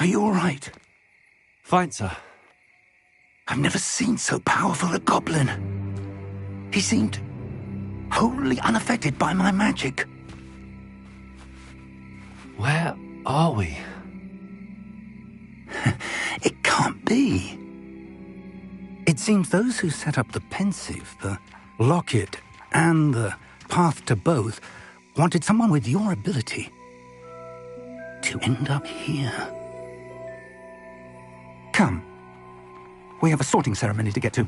Are you all right? Fine, sir. I've never seen so powerful a goblin. He seemed wholly unaffected by my magic. Where are we? It can't be. It seems those who set up the Pensieve, the Locket, and the Path to Both wanted someone with your ability to end up here. Come. We have a sorting ceremony to get to.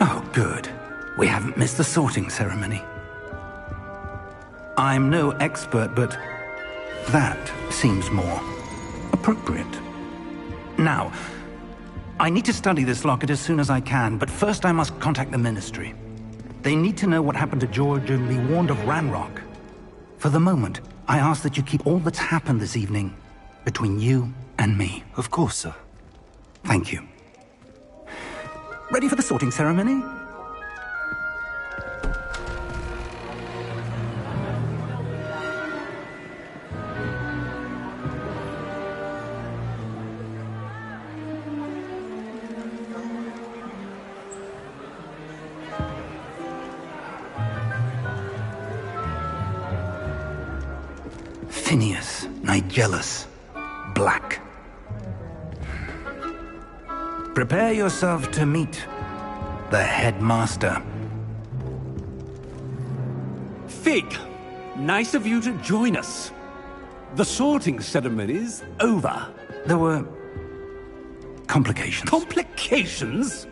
Oh, good. We haven't missed the sorting ceremony. I'm no expert, but that seems more appropriate. Now, I need to study this locket as soon as I can, but first I must contact the Ministry. They need to know what happened to George and be warned of Ranrock. For the moment, I ask that you keep all that's happened this evening between you and me. Of course, sir. Thank you. Ready for the sorting ceremony? Phineas Nigellus Black. Prepare yourself to meet the headmaster. Fig, nice of you to join us. The sorting ceremony's over. There were complications. Complications?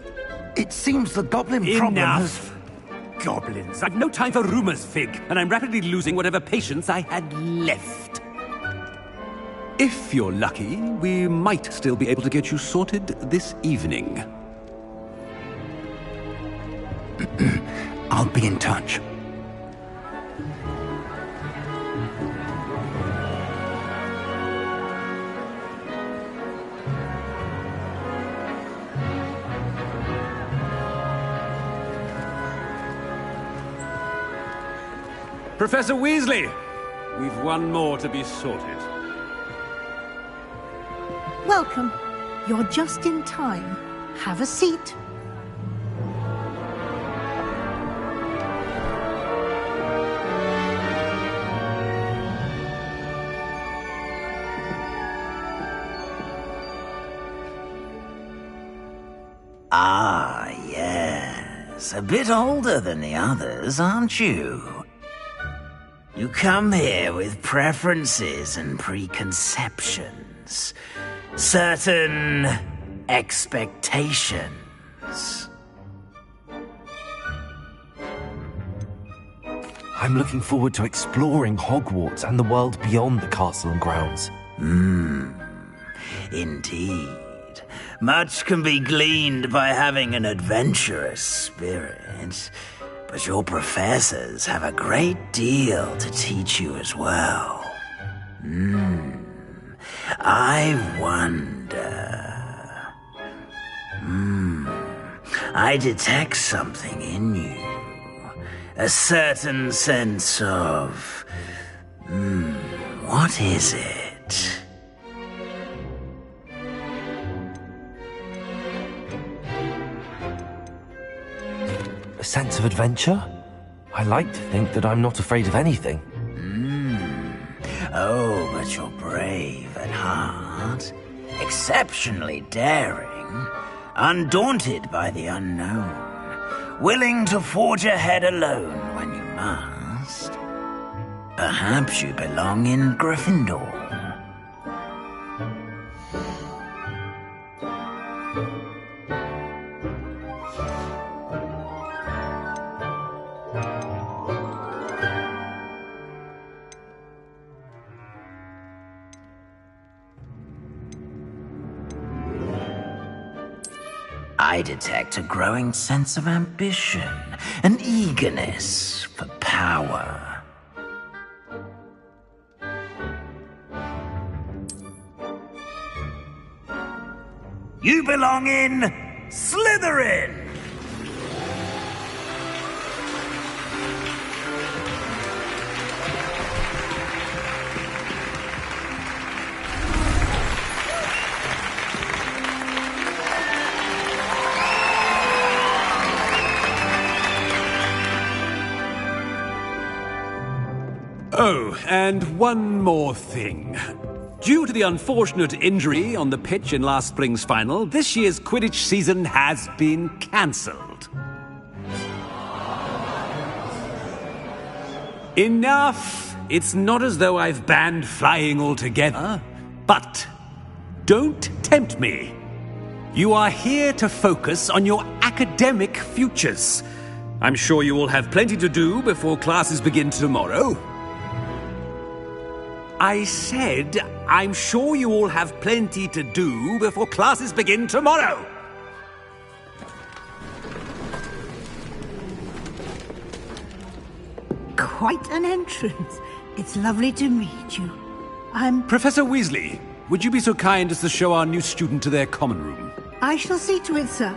It seems the goblin problem has... Enough! Goblins. I've no time for rumors, Fig, and I'm rapidly losing whatever patience I had left. If you're lucky, we might still be able to get you sorted this evening. I'll be in touch. Professor Weasley, we've one more to be sorted. Welcome. You're just in time. Have a seat. Ah, yes. A bit older than the others, aren't you? You come here with preferences and preconceptions. Certain expectations. I'm looking forward to exploring Hogwarts and the world beyond the castle and grounds. Indeed. Much can be gleaned by having an adventurous spirit, but your professors have a great deal to teach you as well. I wonder... I detect something in you. A certain sense of... what is it? A sense of adventure? I like to think that I'm not afraid of anything. Oh, but you're brave at heart. Exceptionally daring. Undaunted by the unknown. Willing to forge ahead alone when you must. Perhaps you belong in Gryffindor. I detect a growing sense of ambition, an eagerness for power. You belong in Slytherin! Oh, and one more thing. Due to the unfortunate injury on the pitch in last spring's final, this year's Quidditch season has been cancelled. Enough! It's not as though I've banned flying altogether, but don't tempt me. You are here to focus on your academic academic futures. I'm sure you all have plenty to do before classes begin tomorrow. I said, I'm sure you all have plenty to do before classes begin tomorrow. Quite an entrance. It's lovely to meet you. Professor Weasley, would you be so kind as to show our new student to their common room? I shall see to it, sir.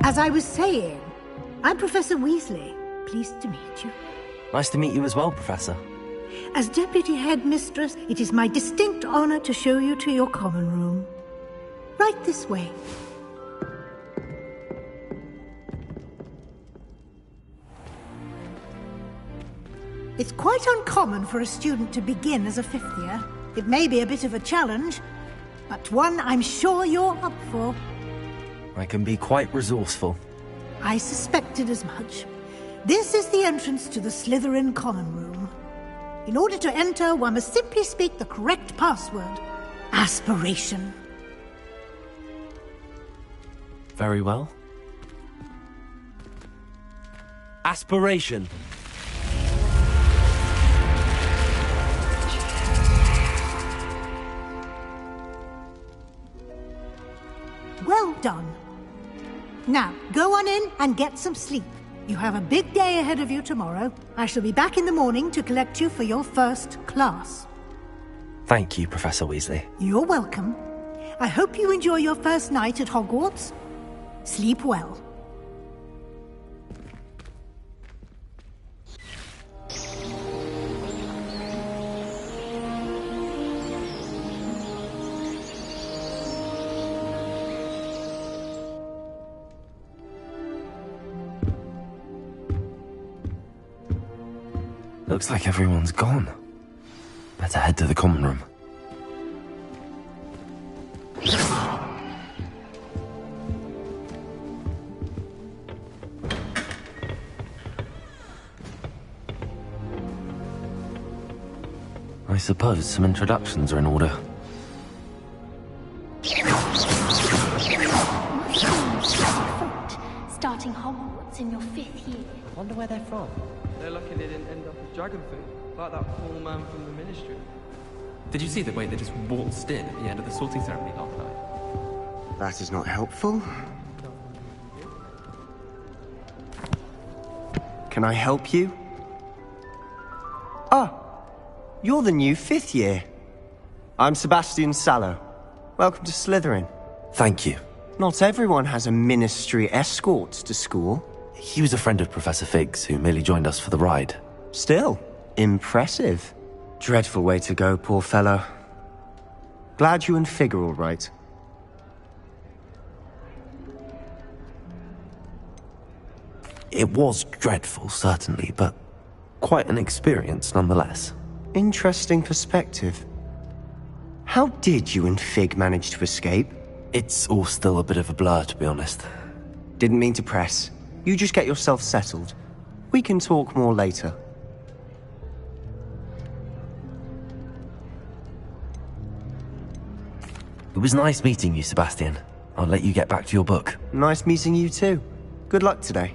As I was saying, I'm Professor Weasley. Pleased to meet you. Nice to meet you as well, Professor. As Deputy Headmistress, it is my distinct honor to show you to your common room. Right this way. It's quite uncommon for a student to begin as a fifth year. It may be a bit of a challenge, but one I'm sure you're up for. I can be quite resourceful. I suspected as much. This is the entrance to the Slytherin common room. In order to enter, one must simply speak the correct password. Aspiration. Very well. Aspiration. Well done. Now, go on in and get some sleep. You have a big day ahead of you tomorrow. I shall be back in the morning to collect you for your first class. Thank you, Professor Weasley. You're welcome. I hope you enjoy your first night at Hogwarts. Sleep well. Looks like everyone's gone. Better head to the common room. I suppose some introductions are in order. Starting Hogwarts in your 5th year. Wonder where they're from. They're lucky they didn't end up as Dragonfoot, like that poor man from the Ministry. Did you see the way they just waltzed in at the end of the sorting ceremony last night? That is not helpful. Can I help you? Ah, you're the new 5th year. I'm Sebastian Sallow. Welcome to Slytherin. Thank you. Not everyone has a Ministry escort to school. He was a friend of Professor Fig's who merely joined us for the ride. Still, impressive. Dreadful way to go, poor fellow. Glad you and Fig are all right. It was dreadful, certainly, but quite an experience nonetheless. Interesting perspective. How did you and Fig manage to escape? It's all still a bit of a blur, to be honest. Didn't mean to press. You just get yourself settled. We can talk more later. It was nice meeting you, Sebastian. I'll let you get back to your book. Nice meeting you too. Good luck today.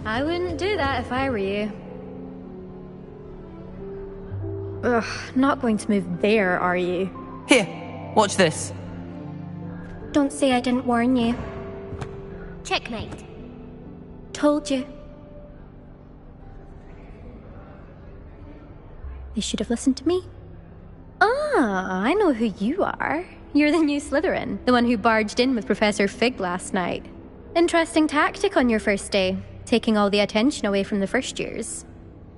I wouldn't do that if I were you. Ugh, not going to move there, are you? Here, watch this. Don't say I didn't warn you. Checkmate. Told you. They should have listened to me. Ah, I know who you are. You're the new Slytherin, the one who barged in with Professor Fig last night. Interesting tactic on your first day, taking all the attention away from the first years.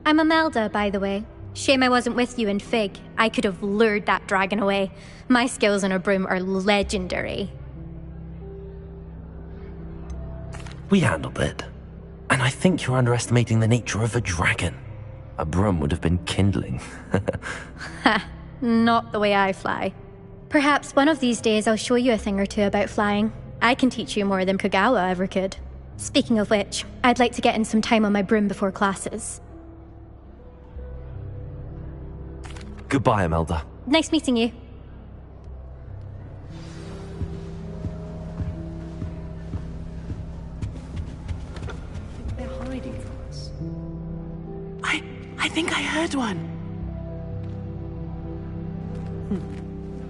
I'm Imelda, by the way. Shame I wasn't with you in Fig. I could have lured that dragon away. My skills on a broom are legendary. We handled it. And I think you're underestimating the nature of a dragon. A broom would have been kindling. Ha, not the way I fly. Perhaps one of these days I'll show you a thing or two about flying. I can teach you more than Kogawa ever could. Speaking of which, I'd like to get in some time on my broom before classes. Goodbye, Imelda. Nice meeting you. They're hiding from us. I think I heard one.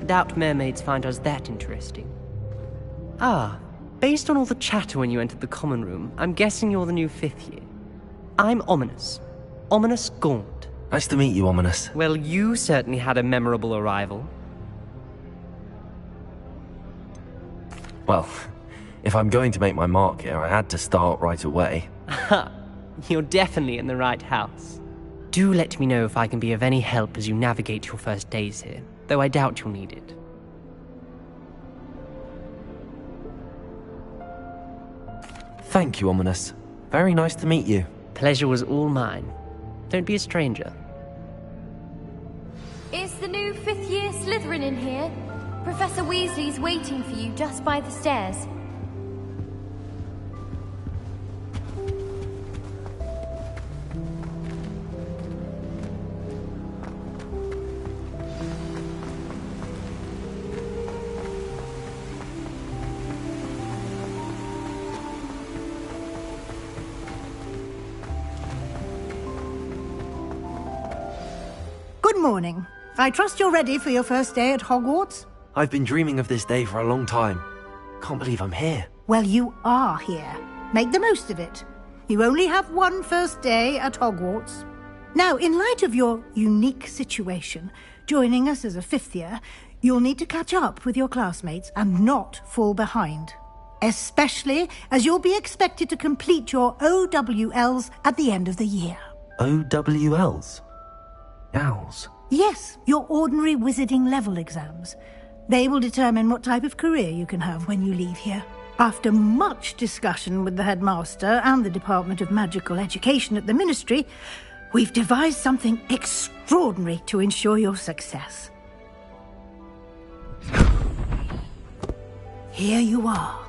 Doubt mermaids find us that interesting. Ah, based on all the chatter when you entered the common room, I'm guessing you're the new 5th year. I'm Ominis. Ominis Gaunt. Nice to meet you, Ominis. Well, you certainly had a memorable arrival. Well, if I'm going to make my mark here, I had to start right away. Ha! You're definitely in the right house. Do let me know if I can be of any help as you navigate your first days here, though I doubt you'll need it. Thank you, Ominis. Very nice to meet you. Pleasure was all mine. Don't be a stranger. Is the new 5th year Slytherin in here? Professor Weasley's waiting for you just by the stairs. Good morning. I trust you're ready for your first day at Hogwarts? I've been dreaming of this day for a long time. Can't believe I'm here. Well, you are here. Make the most of it. You only have one first day at Hogwarts. Now, in light of your unique situation, joining us as a 5th year, you'll need to catch up with your classmates and not fall behind. Especially as you'll be expected to complete your OWLs at the end of the year. OWLs? Owls? Yes, your ordinary wizarding level exams. They will determine what type of career you can have when you leave here. After much discussion with the headmaster and the Department of Magical Education at the Ministry, we've devised something extraordinary to ensure your success. Here you are.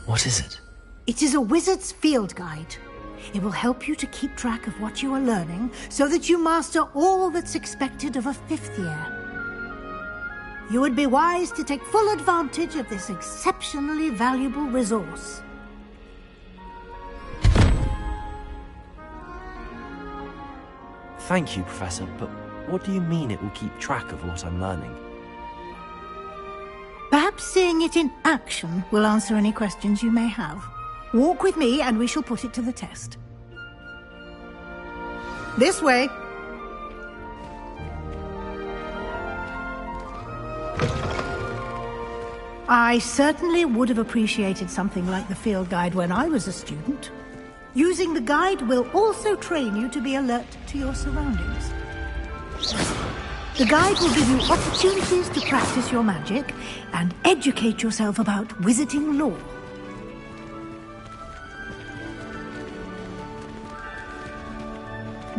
What is it? It is a wizard's field guide. It will help you to keep track of what you are learning so that you master all that's expected of a 5th year. You would be wise to take full advantage of this exceptionally valuable resource. Thank you, Professor, but what do you mean it will keep track of what I'm learning? Perhaps seeing it in action will answer any questions you may have. Walk with me and we shall put it to the test. This way. I certainly would have appreciated something like the field guide when I was a student. Using the guide will also train you to be alert to your surroundings. The guide will give you opportunities to practice your magic and educate yourself about wizarding lore.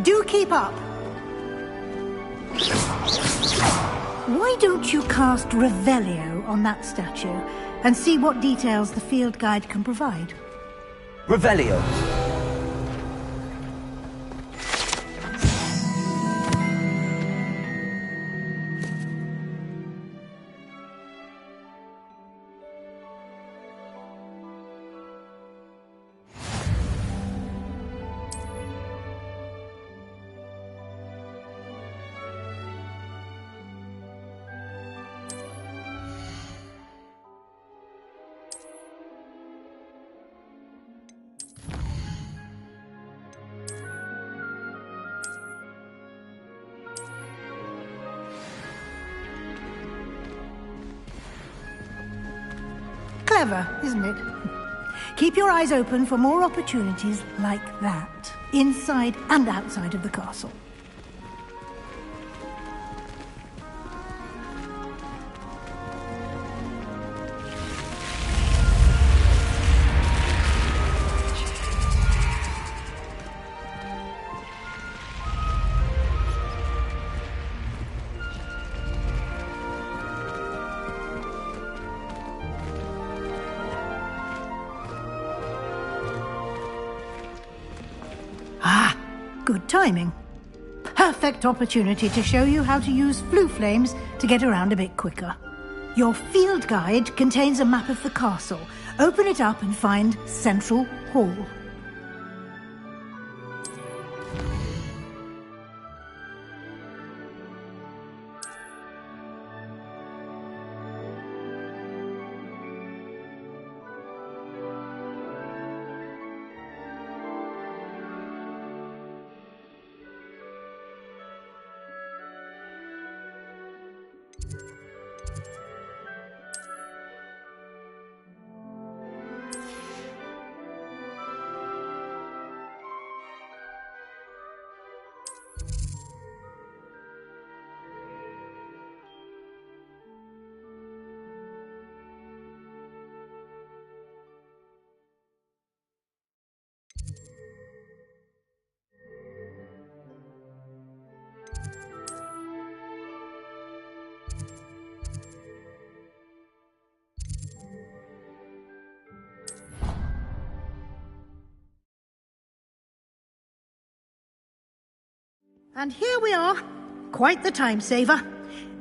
Do keep up. Why don't you cast Revelio on that statue and see what details the field guide can provide? Revelio! Clever, isn't it? Keep your eyes open for more opportunities like that, inside and outside of the castle. Good timing. Perfect opportunity to show you how to use flue flames to get around a bit quicker. Your field guide contains a map of the castle. Open it up and find Central Hall. And here we are. Quite the time saver.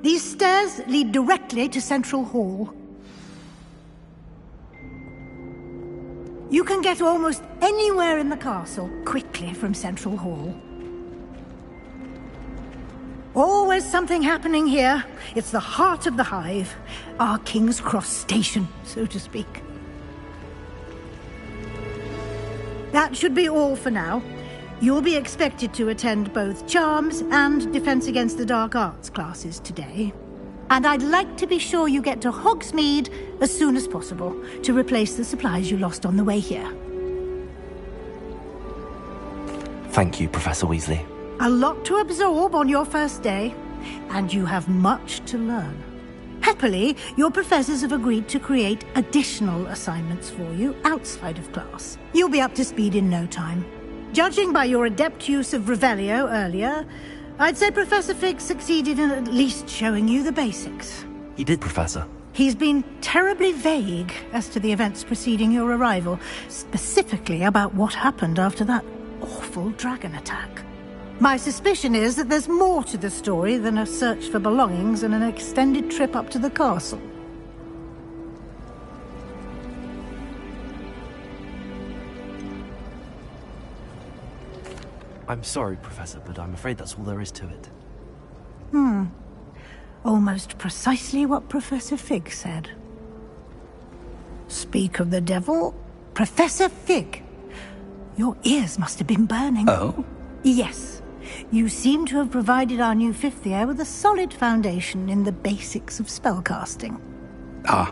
These stairs lead directly to Central Hall. You can get almost anywhere in the castle quickly from Central Hall. Always something happening here. It's the heart of the Hive. Our King's Cross station, so to speak. That should be all for now. You'll be expected to attend both Charms and Defense Against the Dark Arts classes today. And I'd like to be sure you get to Hogsmeade as soon as possible to replace the supplies you lost on the way here. Thank you, Professor Weasley. A lot to absorb on your first day, and you have much to learn. Happily, your professors have agreed to create additional assignments for you outside of class. You'll be up to speed in no time. Judging by your adept use of Revelio earlier, I'd say Professor Fig succeeded in at least showing you the basics. He did, Professor. He's been terribly vague as to the events preceding your arrival, specifically about what happened after that awful dragon attack. My suspicion is that there's more to the story than a search for belongings and an extended trip up to the castle. I'm sorry, Professor, but I'm afraid that's all there is to it. Almost precisely what Professor Fig said. Speak of the devil, Professor Fig. Your ears must have been burning. Oh? Yes. You seem to have provided our new fifth year with a solid foundation in the basics of spellcasting. Ah,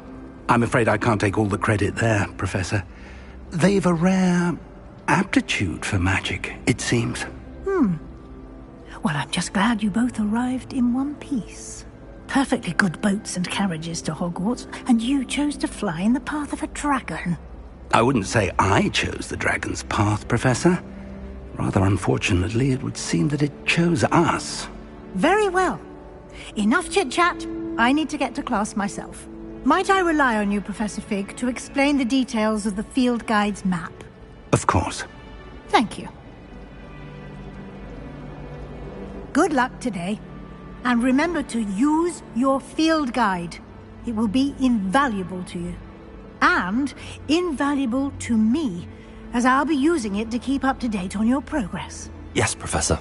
I'm afraid I can't take all the credit there, Professor. They've a rare aptitude for magic, it seems. Well, I'm just glad you both arrived in one piece. Perfectly good boats and carriages to Hogwarts, and you chose to fly in the path of a dragon. I wouldn't say I chose the dragon's path, Professor. Rather unfortunately, it would seem that it chose us. Very well. Enough chit-chat. I need to get to class myself. Might I rely on you, Professor Fig, to explain the details of the field guide's map? Of course. Thank you. Good luck today. And remember to use your field guide. It will be invaluable to you. And invaluable to me, as I'll be using it to keep up to date on your progress. Yes, Professor.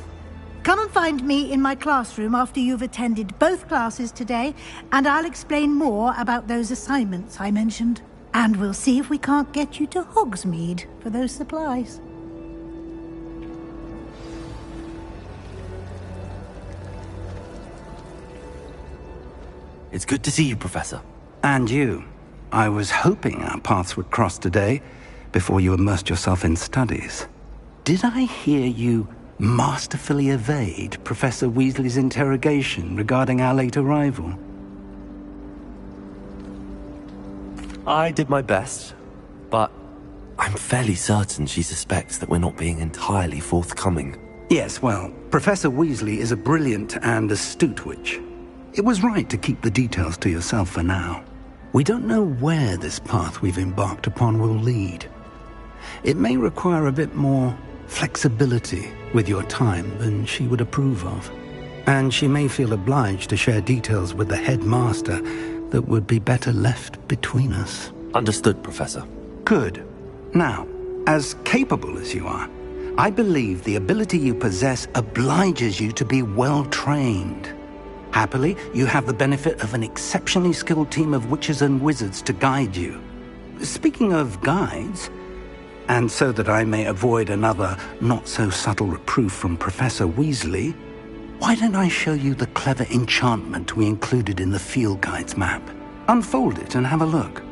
Come and find me in my classroom after you've attended both classes today, and I'll explain more about those assignments I mentioned. And we'll see if we can't get you to Hogsmeade for those supplies. It's good to see you, Professor. And you. I was hoping our paths would cross today before you immersed yourself in studies. Did I hear you masterfully evade Professor Weasley's interrogation regarding our late arrival? I did my best, but I'm fairly certain she suspects that we're not being entirely forthcoming. Yes, well, Professor Weasley is a brilliant and astute witch. It was right to keep the details to yourself for now. We don't know where this path we've embarked upon will lead. It may require a bit more flexibility with your time than she would approve of. And she may feel obliged to share details with the headmaster that would be better left between us. Understood, Professor. Good. Now, as capable as you are, I believe the ability you possess obliges you to be well trained. Happily, you have the benefit of an exceptionally skilled team of witches and wizards to guide you. Speaking of guides, and so that I may avoid another not-so-subtle reproof from Professor Weasley, why don't I show you the clever enchantment we included in the field guide's map? Unfold it and have a look.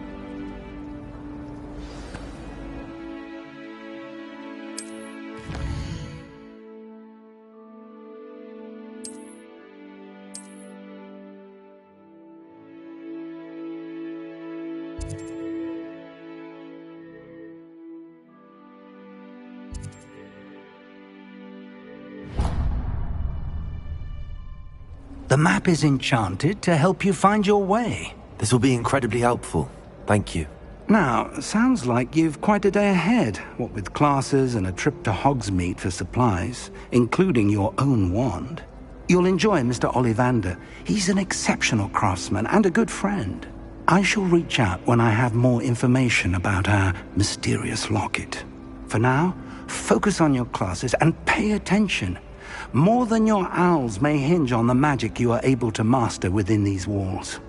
The map is enchanted to help you find your way. This will be incredibly helpful. Thank you. Now, sounds like you've quite a day ahead, what with classes and a trip to Hogsmeade for supplies, including your own wand. You'll enjoy Mr. Ollivander. He's an exceptional craftsman and a good friend. I shall reach out when I have more information about our mysterious locket. For now, focus on your classes and pay attention. More than your owls may hinge on the magic you are able to master within these walls.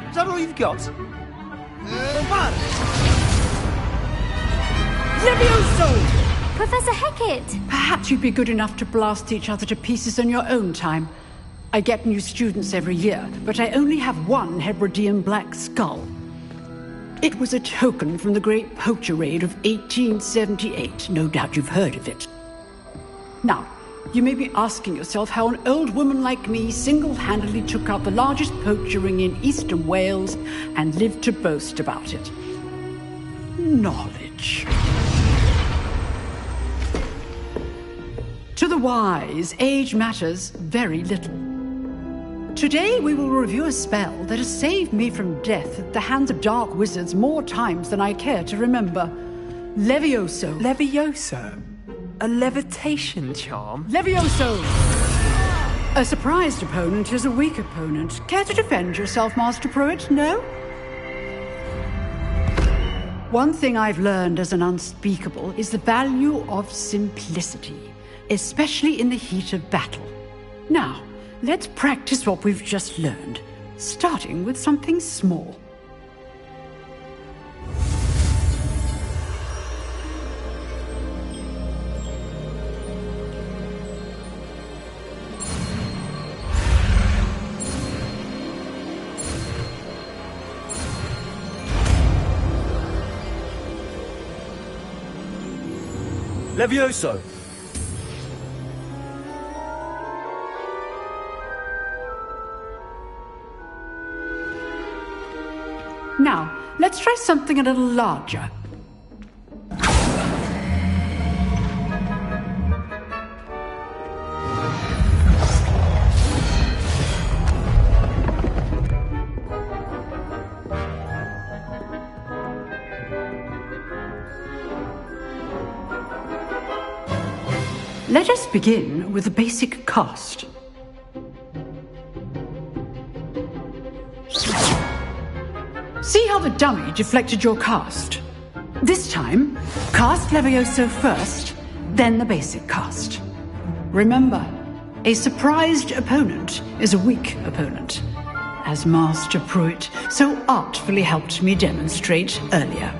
Is that all you've got? Levioso! Professor Hecat! Perhaps you'd be good enough to blast each other to pieces on your own time. I get new students every year, but I only have one Hebridean black skull. It was a token from the Great Poacher Raid of 1878. No doubt you've heard of it. Now, you may be asking yourself how an old woman like me single-handedly took out the largest poacher ring in eastern Wales and lived to boast about it. Knowledge. To the wise, age matters very little. Today we will review a spell that has saved me from death at the hands of dark wizards more times than I care to remember. Levioso. Levioso? A levitation charm? Levioso! A surprised opponent is a weak opponent. Care to defend yourself, Master Pruitt? No? One thing I've learned as an unspeakable is the value of simplicity, especially in the heat of battle. Now, let's practice what we've just learned, starting with something small. Levioso! Now, let's try something a little larger. Let us begin with the basic cast. See how the dummy deflected your cast? This time, cast Levioso first, then the basic cast. Remember, a surprised opponent is a weak opponent, as Master Pruitt so artfully helped me demonstrate earlier.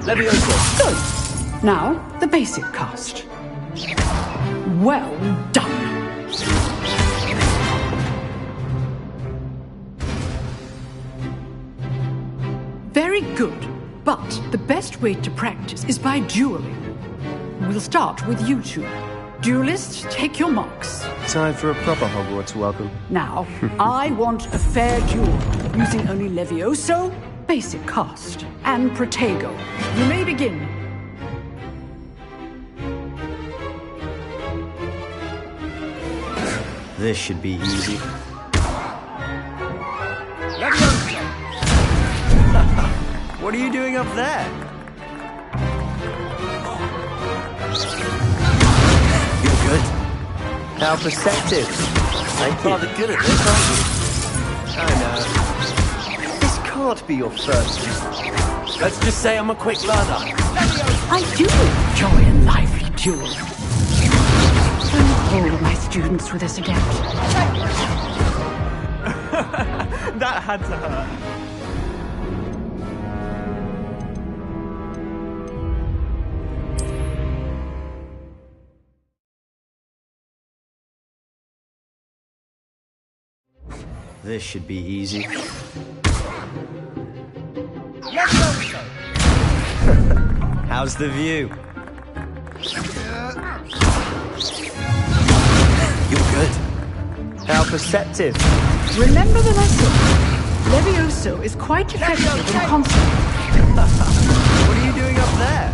Levioso. Good. Now, the basic cast. Well done. Very good. But the best way to practice is by dueling. We'll start with you two. Duelists, take your marks. Time for a proper Hogwarts welcome. Now, I want a fair duel, using only Levioso, basic cast, and Protego. You may begin. This should be easy. What are you doing up there? You're good. How perceptive. Thank you. Rather good at this, aren't you? I know. This can't be your first. Let's just say I'm a quick learner. I do enjoy a lively duel. All of my students were this adept. That had to hurt. This should be easy. How's the view? You're good. How perceptive. Remember the lesson. Levioso is quite effective in concert. What are you doing up there?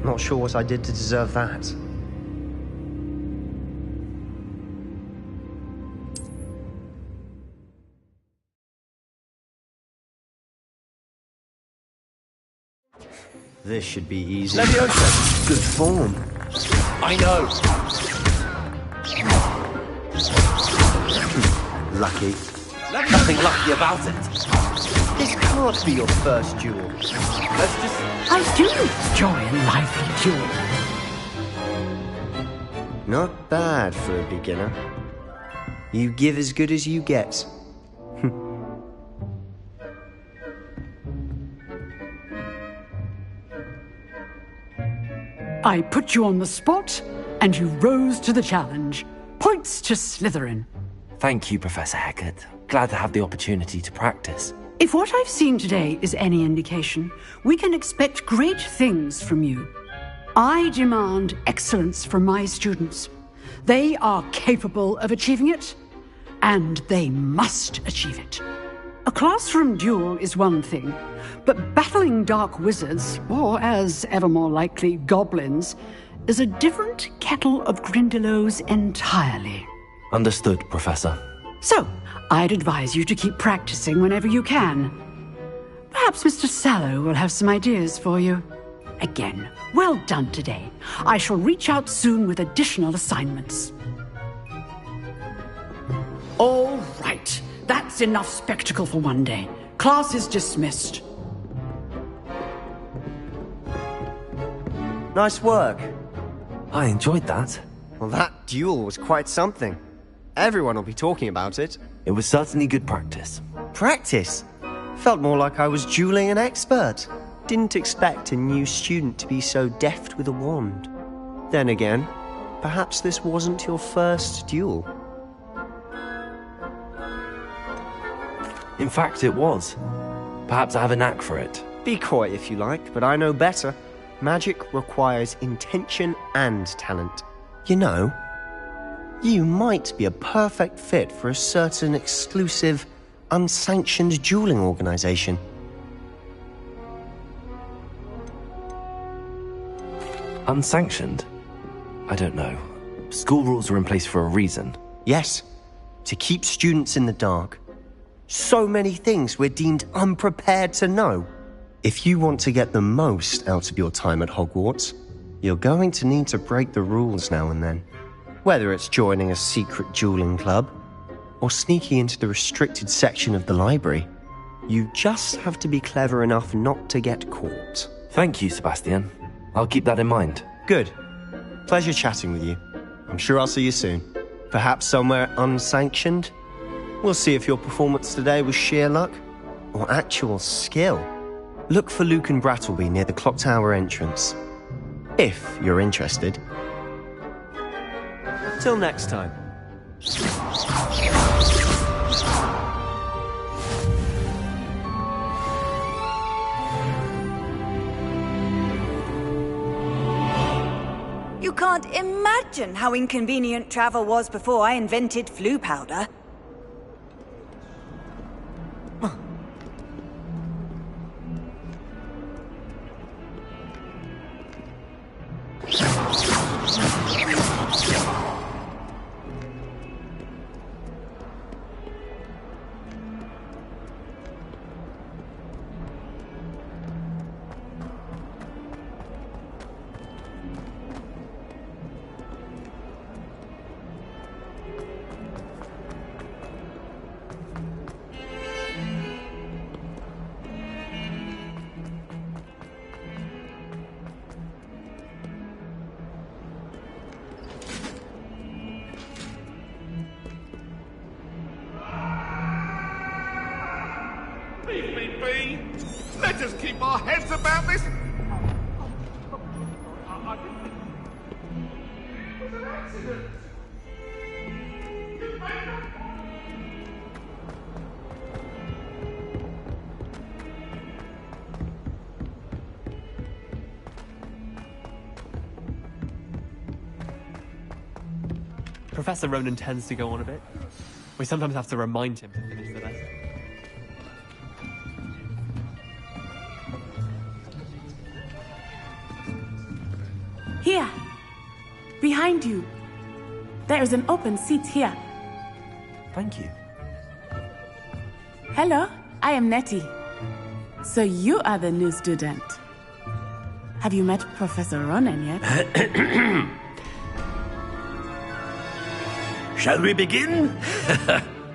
Not sure what I did to deserve that. This should be easy. Levioso. Good form. I know. Lucky. Nothing lucky about it. This can't be your first duel. Let's just... I do enjoy a lively duel. Not bad for a beginner. You give as good as you get. I put you on the spot, and you rose to the challenge. Points to Slytherin. Thank you, Professor Hecat. Glad to have the opportunity to practice. If what I've seen today is any indication, we can expect great things from you. I demand excellence from my students. They are capable of achieving it, and they must achieve it. A classroom duel is one thing, but battling dark wizards, or as ever more likely, goblins, is a different kettle of Grindylows entirely. Understood, Professor. So, I'd advise you to keep practicing whenever you can. Perhaps Mr. Sallow will have some ideas for you. Again, well done today. I shall reach out soon with additional assignments. All right. That's enough spectacle for one day. Class is dismissed. Nice work. I enjoyed that. Well, that duel was quite something. Everyone will be talking about it. It was certainly good practice. Practice? Felt more like I was dueling an expert. Didn't expect a new student to be so deft with a wand. Then again, perhaps this wasn't your first duel. In fact, it was. Perhaps I have a knack for it. Be coy if you like, but I know better. Magic requires intention and talent. You know, You might be a perfect fit for a certain exclusive, unsanctioned dueling organization. Unsanctioned? I don't know. School rules are in place for a reason. Yes, to keep students in the dark. So many things we're deemed unprepared to know. If you want to get the most out of your time at Hogwarts, you're going to need to break the rules now and then. Whether it's joining a secret dueling club, or sneaking into the restricted section of the library, you just have to be clever enough not to get caught. Thank you, Sebastian. I'll keep that in mind. Good. Pleasure chatting with you. I'm sure I'll see you soon. Perhaps somewhere unsanctioned? We'll see if your performance today was sheer luck or actual skill. Look for Luke and Brattleby near the clock tower entrance. If you're interested. Till next time. You can't imagine how inconvenient travel was before I invented flu powder. Leave me be! Let us keep our heads about this! It was an accident! Professor Ronan tends to go on a bit. We sometimes have to remind him to finish the lesson. Here. Behind you. There is an open seat here. Thank you. Hello, I am Nettie. So you are the new student. Have you met Professor Ronan yet? Shall we begin?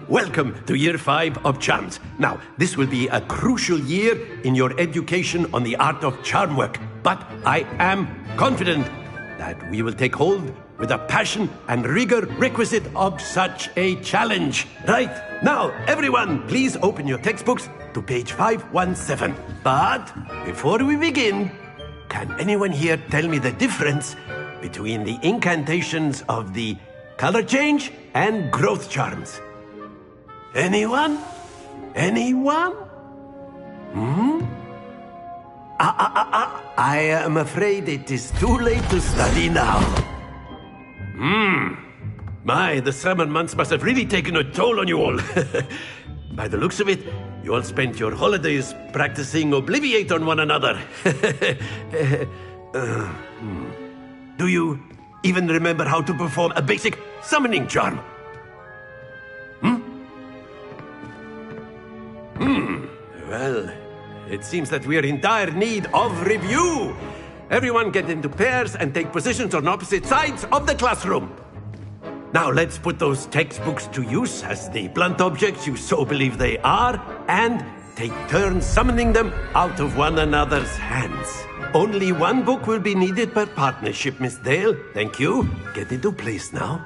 Welcome to Year 5 of Charms. Now, this will be a crucial year in your education on the art of charm work, but I am confident that we will take hold with the passion and rigor requisite of such a challenge. Right, now, everyone, please open your textbooks to page 517. But before we begin, can anyone here tell me the difference between the incantations of the color change and growth charms? Anyone? Anyone? I am afraid it is too late to study now. My, the summer months must have really taken a toll on you all. By the looks of it, you all spent your holidays practicing Obliviate on one another. Do you even remember how to perform a basic summoning charm? Well, it seems that we are in dire need of review. Everyone get into pairs and take positions on opposite sides of the classroom. Now let's put those textbooks to use as the blunt objects you so believe they are, and take turns summoning them out of one another's hands. Only one book will be needed per partnership, Miss Dale. Thank you. Get into place now.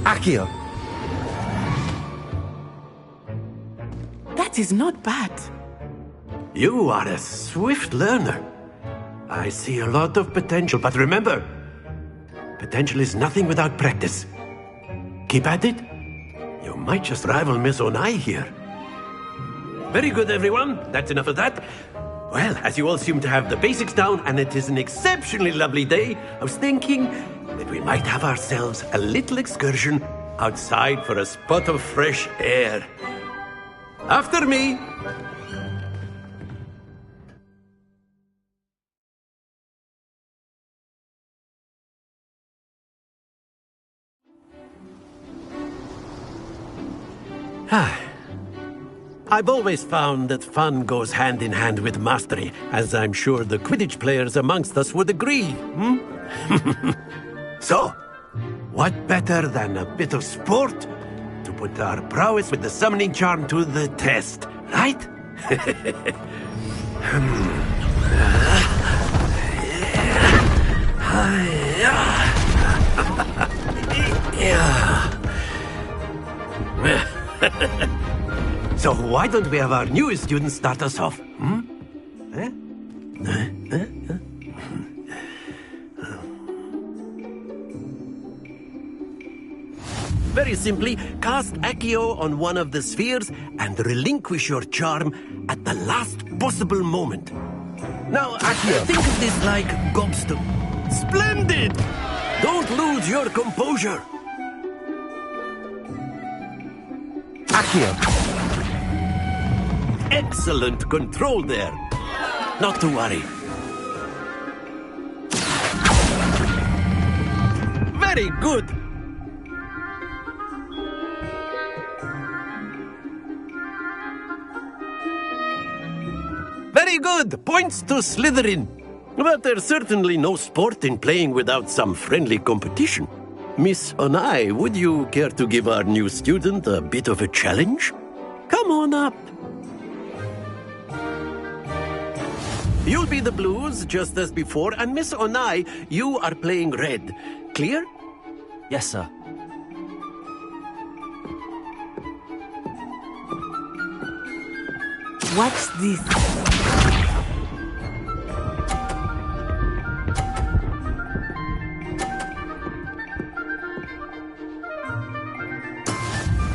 Accio! That is not bad. You are a swift learner. I see a lot of potential, but remember, potential is nothing without practice. Keep at it. You might just rival Miss Onai here. Very good, everyone. That's enough of that. Well, as you all seem to have the basics down, and it is an exceptionally lovely day, I was thinking that we might have ourselves a little excursion outside for a spot of fresh air. After me! I've always found that fun goes hand in hand with mastery, as I'm sure the Quidditch players amongst us would agree. So, what better than a bit of sport to put our prowess with the summoning charm to the test, right? So why don't we have our newest student start us off? Very simply, cast Accio on one of the spheres and relinquish your charm at the last possible moment. Now, Accio, think of this like gobstone. Splendid! Don't lose your composure. Accio. Excellent control there. Not to worry. Very good. Very good. Points to Slytherin. But there's certainly no sport in playing without some friendly competition. Miss Onai, would you care to give our new student a bit of a challenge? Come on up. You'll be the blues, just as before, and Miss Onai, you are playing red. Clear? Yes, sir. Watch this.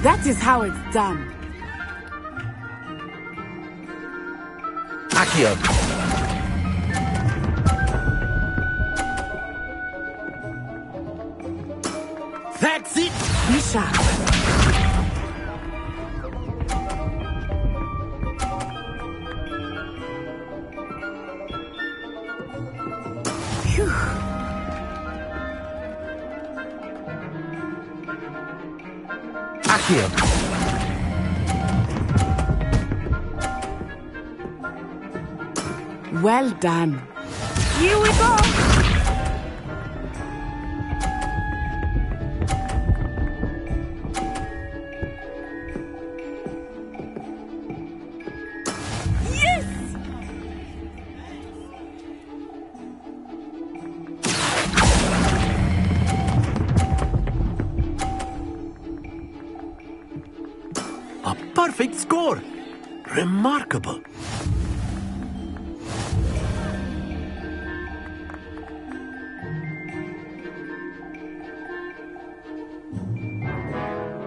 That is how it's done. Accio. That's it! Be sharp. Phew. Accio. Well done. Here we go! A perfect score! Remarkable.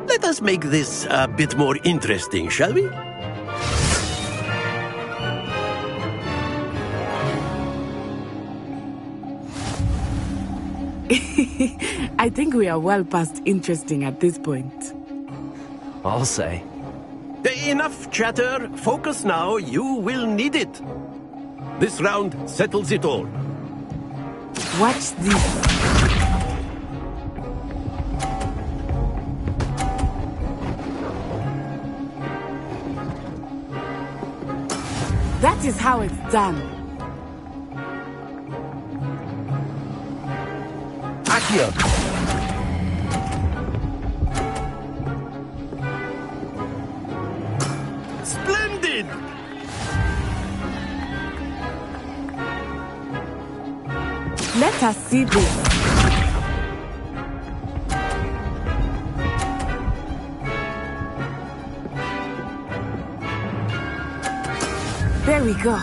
Let us make this a bit more interesting, shall we? I think we are well past interesting at this point. I'll say. Enough chatter. Focus now. You will need it. This round settles it all. Watch this. That is how it's done. Accio. Splendid! Let us see this. There we go.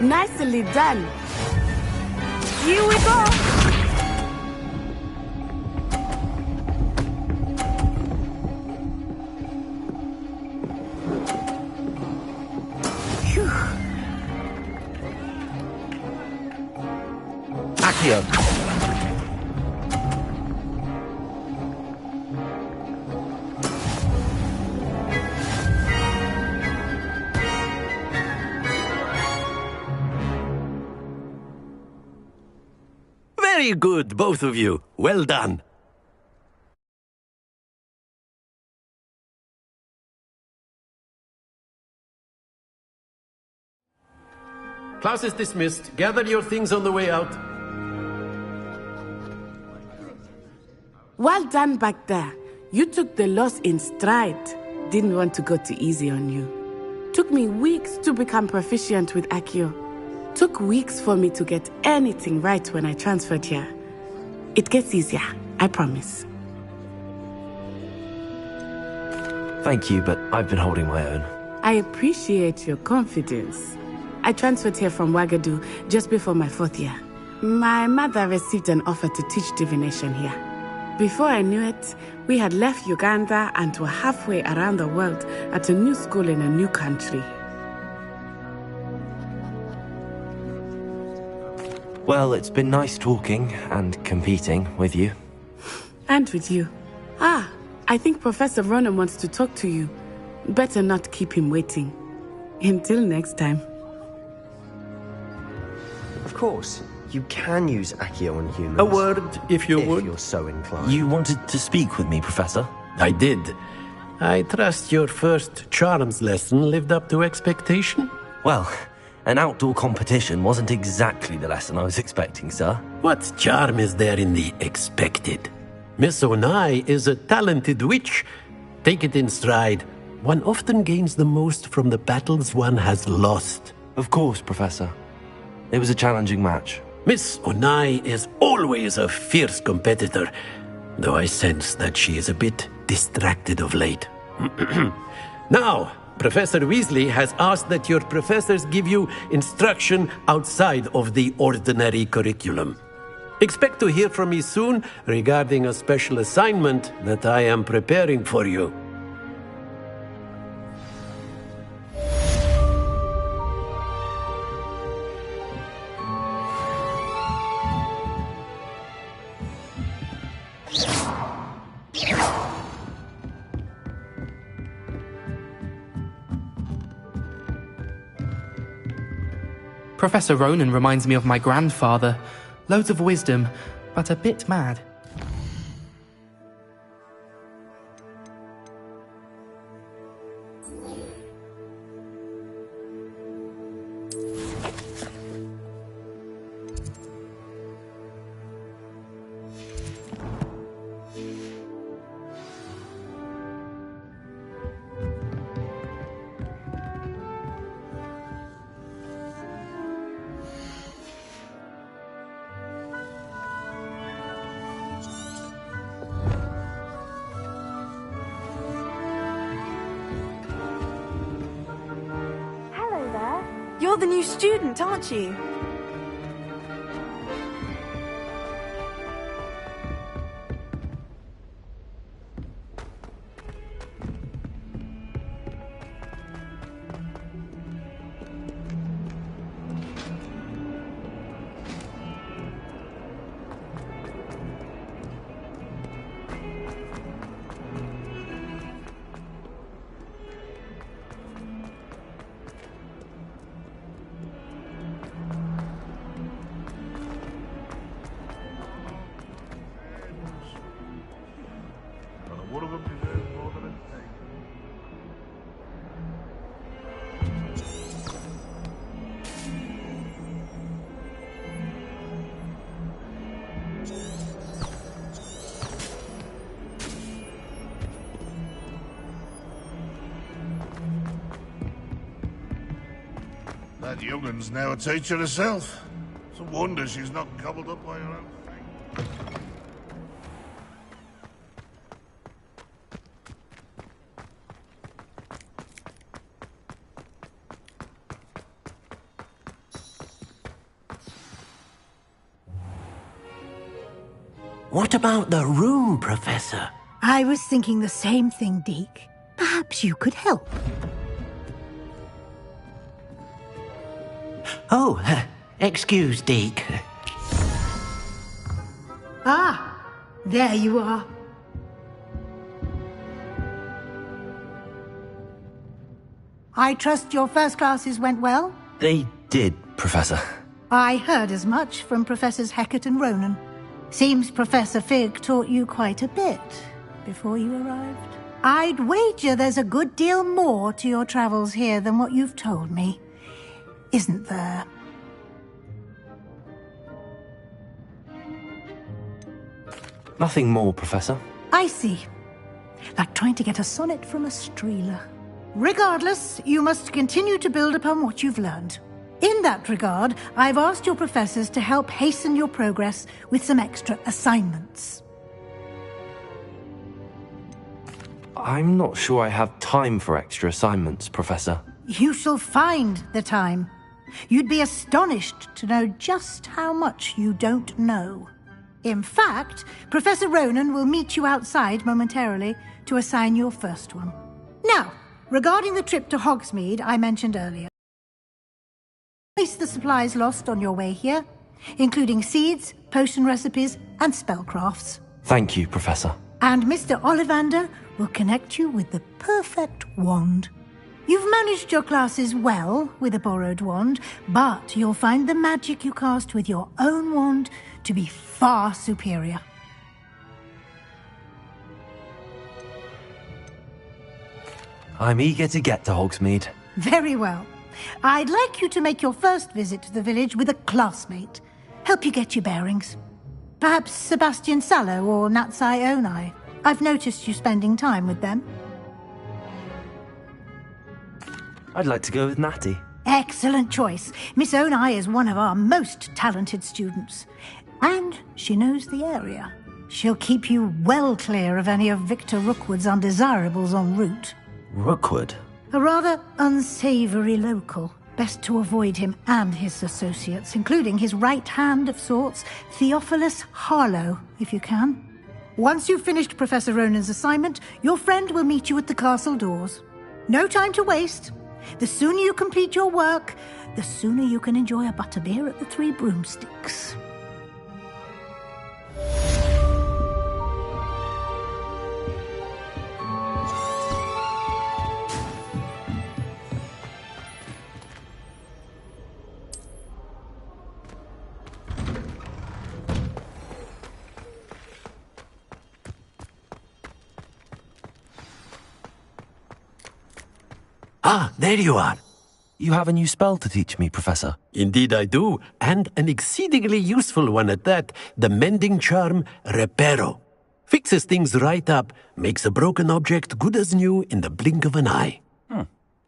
Nicely done. Here we go. Phew. Accio. Very good, both of you. Well done. Class is dismissed. Gather your things on the way out. Well done back there. You took the loss in stride. Didn't want to go too easy on you. Took me weeks to become proficient with Accio. Took weeks for me to get anything right when I transferred here. It gets easier, I promise. Thank you, but I've been holding my own. I appreciate your confidence. I transferred here from Wagadu just before my 4th year. My mother received an offer to teach divination here. Before I knew it, we had left Uganda and were halfway around the world at a new school in a new country. Well, it's been nice talking and competing with you. And with you. Ah, I think Professor Ronan wants to talk to you. Better not keep him waiting. Until next time. Of course, you can use Accio on humans. A word, if you would. If you're so inclined. You wanted to speak with me, Professor? I did. I trust your first charms lesson lived up to expectation? Well, an outdoor competition wasn't exactly the lesson I was expecting, sir. What charm is there in the expected? Miss Onai is a talented witch. Take it in stride. One often gains the most from the battles one has lost. Of course, Professor. It was a challenging match. Miss Onai is always a fierce competitor, though I sense that she is a bit distracted of late. Now, Professor Weasley has asked that your professors give you instruction outside of the ordinary curriculum. Expect to hear from me soon regarding a special assignment that I am preparing for you. Professor Ronan reminds me of my grandfather. Loads of wisdom, but a bit mad. You're the new student, aren't you? One of them deserves more than a That young'un's now a teacher herself. It's a wonder she's not gobbled up by her own thing. What about the room, Professor? I was thinking the same thing, Deke. Perhaps you could help. Oh, excuse, Deke. Ah, there you are. I trust your first classes went well? They did, Professor. I heard as much from Professors Hecat and Ronan. Seems Professor Fig taught you quite a bit before you arrived. I'd wager there's a good deal more to your travels here than what you've told me. Isn't there? Nothing more, Professor. I see. Like trying to get a sonnet from a streeler. Regardless, you must continue to build upon what you've learned. In that regard, I've asked your professors to help hasten your progress with some extra assignments. I'm not sure I have time for extra assignments, Professor. You shall find the time. You'd be astonished to know just how much you don't know. In fact, Professor Ronan will meet you outside momentarily to assign your first one. Now, regarding the trip to Hogsmeade I mentioned earlier, place the supplies lost on your way here, including seeds, potion recipes, and spellcrafts. Thank you, Professor. And Mr. Ollivander will connect you with the perfect wand. You've managed your classes well with a borrowed wand, but you'll find the magic you cast with your own wand to be far superior. I'm eager to get to Hogsmeade. Very well. I'd like you to make your first visit to the village with a classmate. Help you get your bearings. Perhaps Sebastian Sallow or Natsai Onai. I've noticed you spending time with them. I'd like to go with Natty. Excellent choice. Miss Onai is one of our most talented students. And she knows the area. She'll keep you well clear of any of Victor Rookwood's undesirables en route. Rookwood? A rather unsavory local. Best to avoid him and his associates, including his right hand of sorts, Theophilus Harlow, if you can. Once you've finished Professor Ronan's assignment, your friend will meet you at the castle doors. No time to waste. The sooner you complete your work, the sooner you can enjoy a butterbeer at the Three Broomsticks. Ah, there you are. You have a new spell to teach me, Professor. Indeed I do, and an exceedingly useful one at that, the mending charm Reparo. Fixes things right up, makes a broken object good as new in the blink of an eye.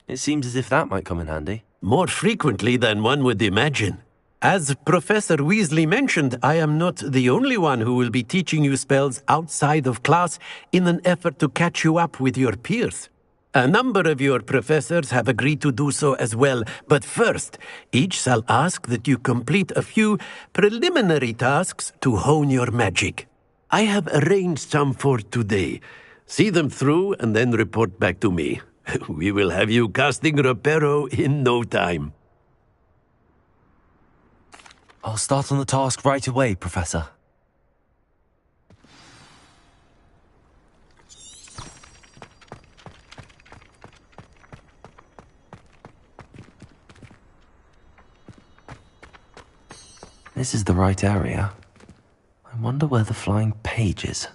It seems as if that might come in handy. More frequently than one would imagine. As Professor Weasley mentioned, I am not the only one who will be teaching you spells outside of class in an effort to catch you up with your peers. A number of your professors have agreed to do so as well, but first, each shall ask that you complete a few preliminary tasks to hone your magic. I have arranged some for today. See them through and then report back to me. We will have you casting Reparo in no time. I'll start on the task right away, Professor. This is the right area. I wonder where the flying page is.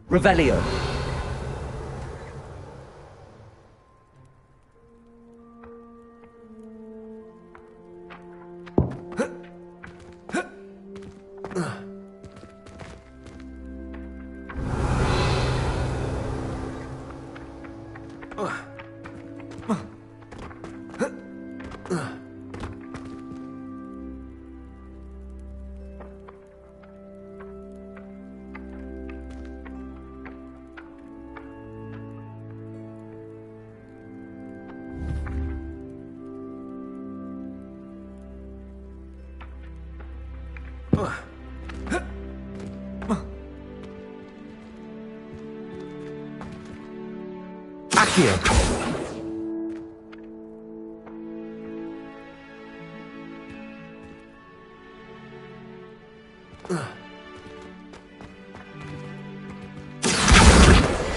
Revelio. Accio.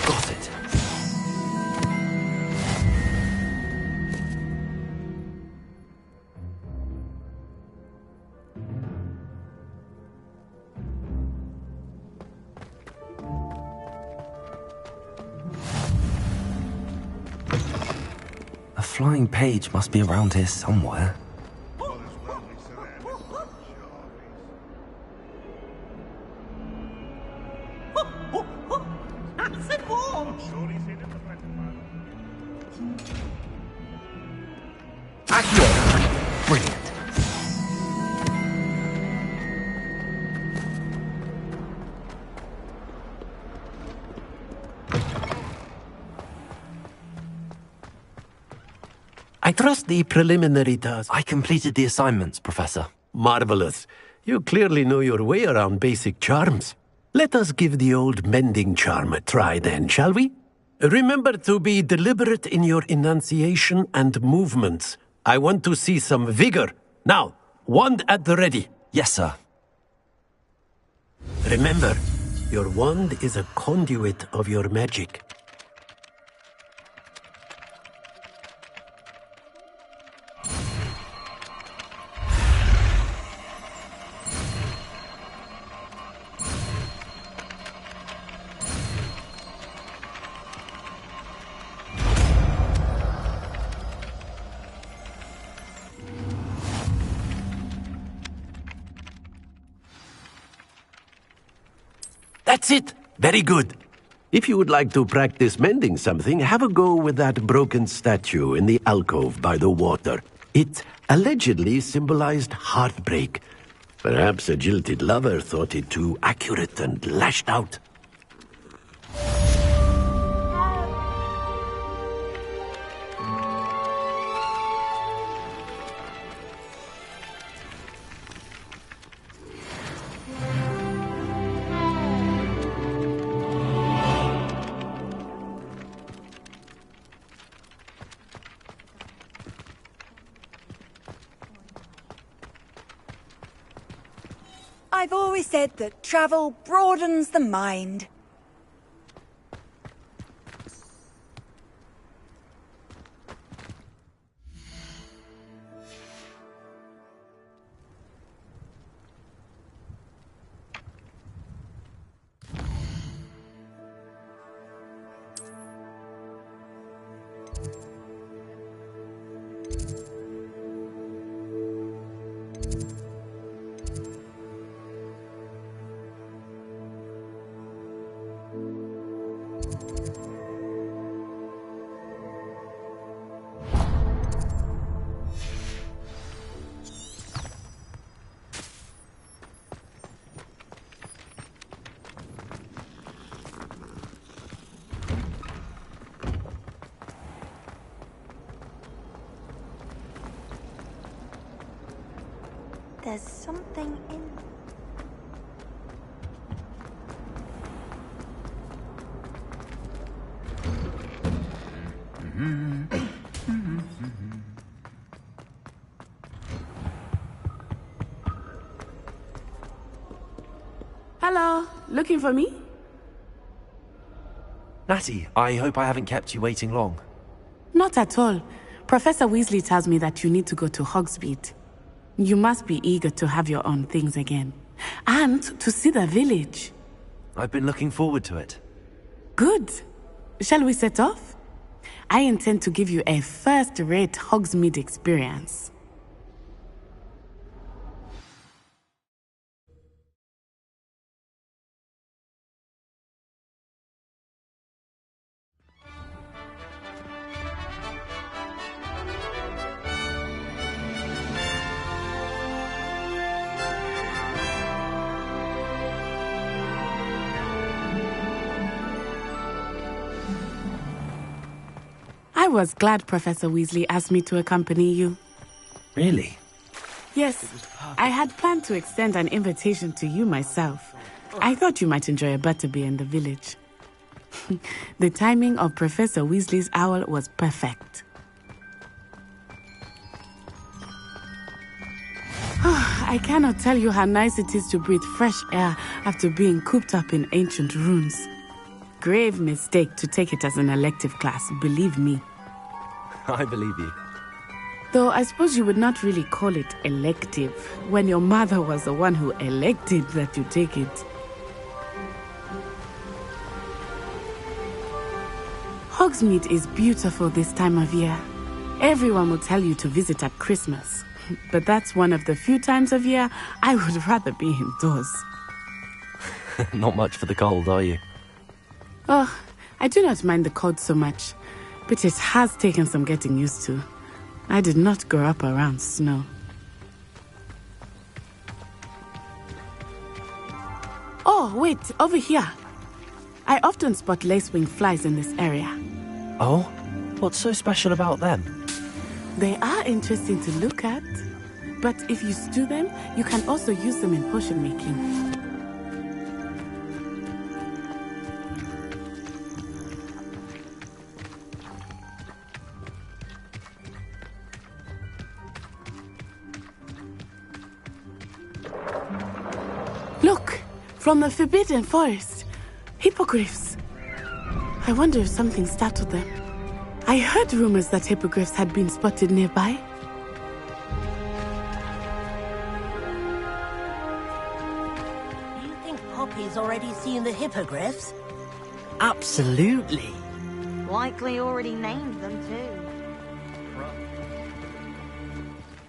Got it. A flying page must be around here somewhere. Accio! Brilliant. I trust the preliminary task. I completed the assignments, Professor. Marvelous. You clearly know your way around basic charms. Let us give the old mending charm a try then, shall we? Remember to be deliberate in your enunciation and movements. I want to see some vigor. Now, wand at the ready. Yes, sir. Remember, your wand is a conduit of your magic. That's it! Very good. If you would like to practice mending something, have a go with that broken statue in the alcove by the water. It allegedly symbolized heartbreak. Perhaps a jilted lover thought it too accurate and lashed out. I've always said that travel broadens the mind. There's something in... Hello, looking for me? Natty, I hope I haven't kept you waiting long. Not at all. Professor Weasley tells me that you need to go to Hogsmeade. You must be eager to have your own things again. And to see the village. I've been looking forward to it. Good. Shall we set off? I intend to give you a first-rate Hogsmeade experience. I was glad Professor Weasley asked me to accompany you. Really? Yes, I had planned to extend an invitation to you myself. I thought you might enjoy a butterbeer in the village. The timing of Professor Weasley's owl was perfect. I cannot tell you how nice it is to breathe fresh air after being cooped up in ancient ruins. Grave mistake to take it as an elective class, believe me. I believe you. Though I suppose you would not really call it elective when your mother was the one who elected that you take it. Hogsmeade is beautiful this time of year. Everyone will tell you to visit at Christmas. But that's one of the few times of year I would rather be indoors. Not much for the cold, are you? Oh, I do not mind the cold so much, but it has taken some getting used to. I did not grow up around snow. Oh, wait, over here. I often spot lacewing flies in this area. Oh? What's so special about them? They are interesting to look at, but if you stew them, you can also use them in potion making. Look! From the Forbidden Forest! Hippogriffs! I wonder if something startled them. I heard rumors that hippogriffs had been spotted nearby. Do you think Poppy's already seen the hippogriffs? Absolutely. Likely already named them too.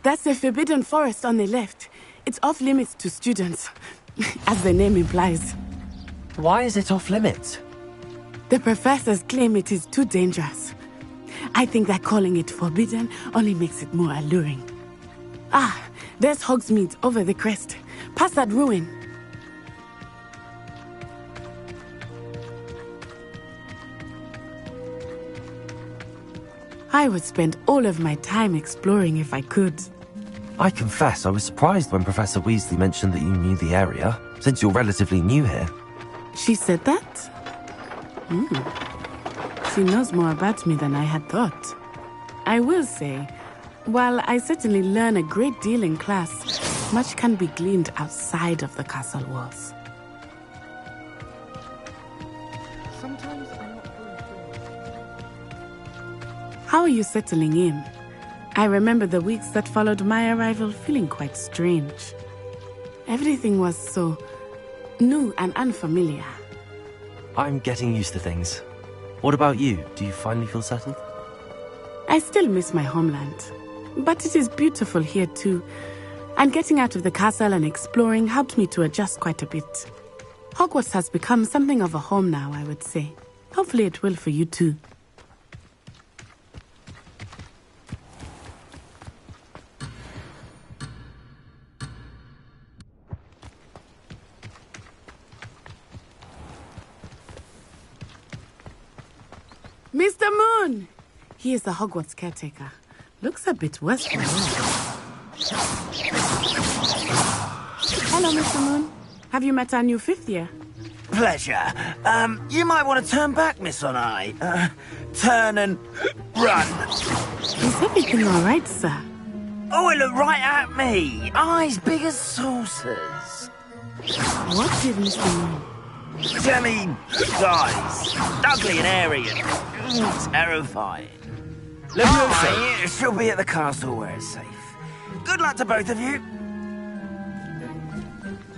That's the Forbidden Forest on the left. It's off limits to students, as the name implies. Why is it off limits? The professors claim it is too dangerous. I think that calling it forbidden only makes it more alluring. Ah, there's Hogsmeade over the crest. Past that ruin. I would spend all of my time exploring if I could. I confess I was surprised when Professor Weasley mentioned that you knew the area, since you're relatively new here. She said that? She knows more about me than I had thought. I will say, while I certainly learn a great deal in class, much can be gleaned outside of the castle walls. Sometimes I'm not really sure. How are you settling in? I remember the weeks that followed my arrival feeling quite strange. Everything was so new and unfamiliar. I'm getting used to things. What about you? Do you finally feel settled? I still miss my homeland, but it is beautiful here too. And getting out of the castle and exploring helped me to adjust quite a bit. Hogwarts has become something of a home now, I would say. Hopefully it will for you too. Mr. Moon! He is the Hogwarts caretaker. Looks a bit worse for wear. Hello, Mr. Moon. Have you met our new 5th year? Pleasure. You might want to turn back, Miss Onai. Turn and run. Is everything all right, sir? Oh, it looked right at me. Eyes big as saucers. What did Mr. Moon? Demi guys. Ugly and airy and terrifying. Yeah, she'll be at the castle where it's safe. Good luck to both of you.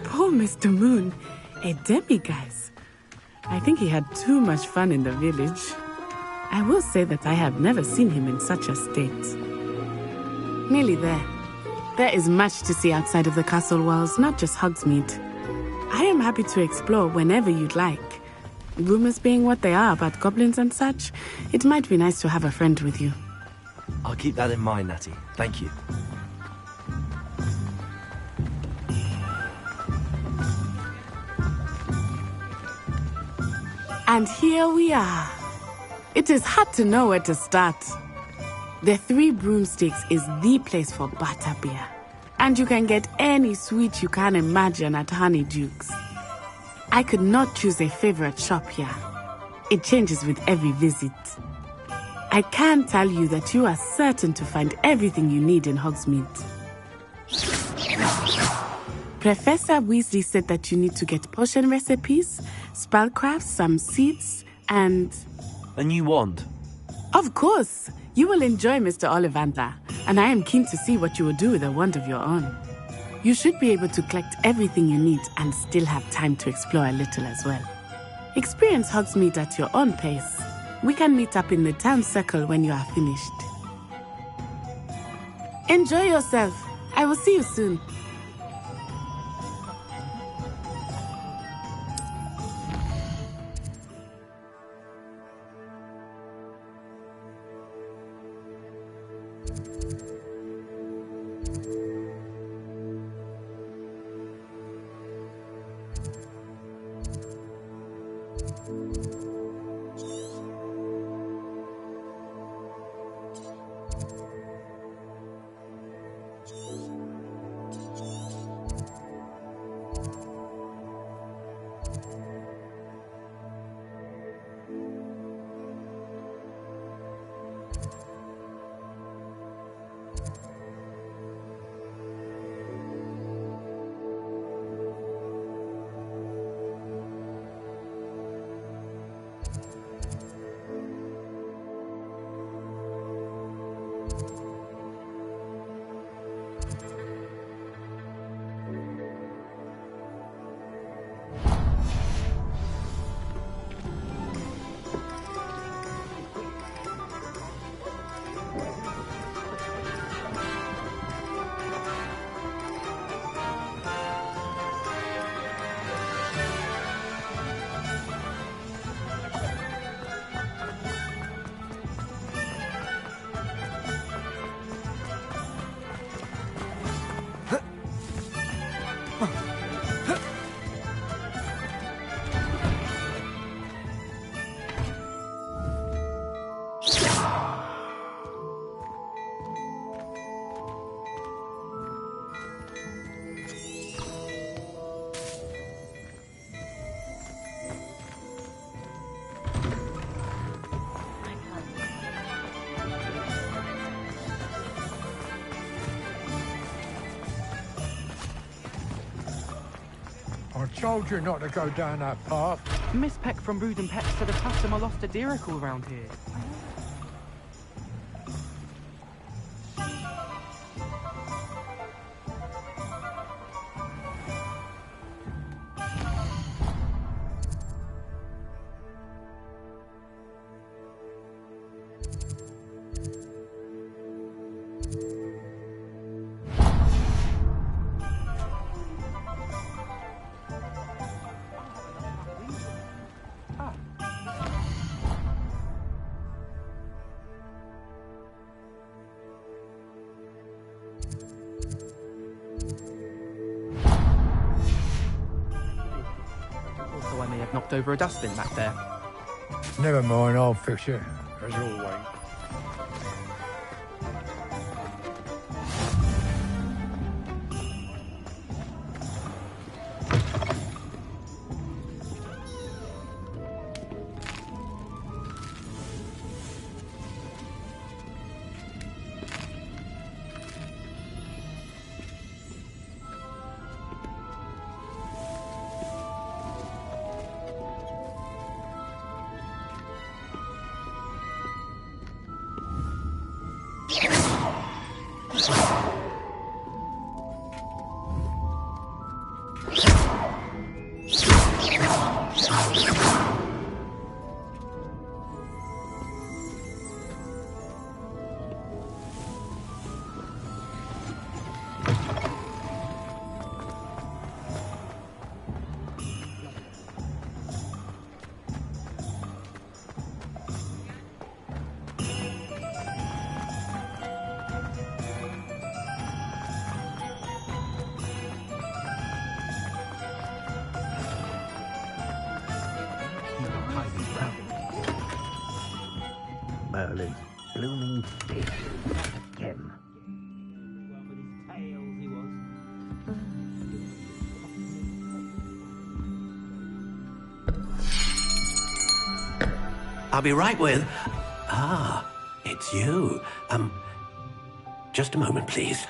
Poor Mr. Moon. A demiguise. I think he had too much fun in the village. I will say that I have never seen him in such a state. Nearly there. There is much to see outside of the castle walls, not just Hogsmeade. I am happy to explore whenever you'd like. Rumors being what they are about goblins and such, it might be nice to have a friend with you. I'll keep that in mind, Natty. Thank you. And here we are. It is hard to know where to start. The Three Broomsticks is the place for butterbeer. And you can get any sweet you can imagine at Honeydukes. I could not choose a favorite shop here. It changes with every visit. I can tell you that you are certain to find everything you need in Hogsmeade. Professor Weasley said that you need to get potion recipes, spellcrafts, some seeds, and... A new wand? Of course! You will enjoy Mr. Ollivander, and I am keen to see what you will do with a wand of your own. You should be able to collect everything you need and still have time to explore a little as well. Experience Hogsmeade at your own pace. We can meet up in the town circle when you are finished. Enjoy yourself. I will see you soon. I told you not to go down that path. Miss Peck from Brood and Pets said a customer lost a Deeracle around here. Also, I may have knocked over a dustbin back there. Never mind, I'll fix it, as always. Merlin, blooming big. Him. I'll be right with... Ah, it's you. Just a moment, please.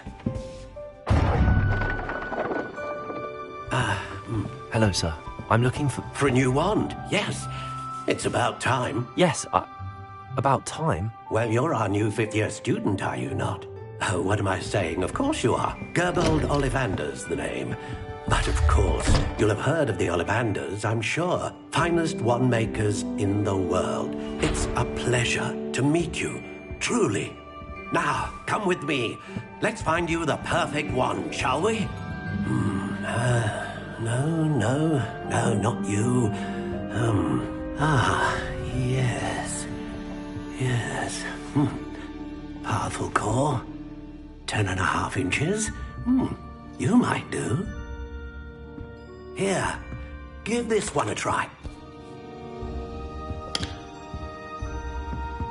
Hello, sir. I'm looking for... For a new wand, yes. It's about time. Yes, about time? Well, you're our new fifth-year student, are you not? Oh, what am I saying? Of course you are. Gerbold Ollivander's the name. But of course, you'll have heard of the Ollivanders, I'm sure. Finest wand makers in the world. It's a pleasure to meet you, truly. Now, come with me. Let's find you the perfect wand, shall we? No, not you. Yes. Powerful core. 10.5 inches. You might do. Here, give this one a try.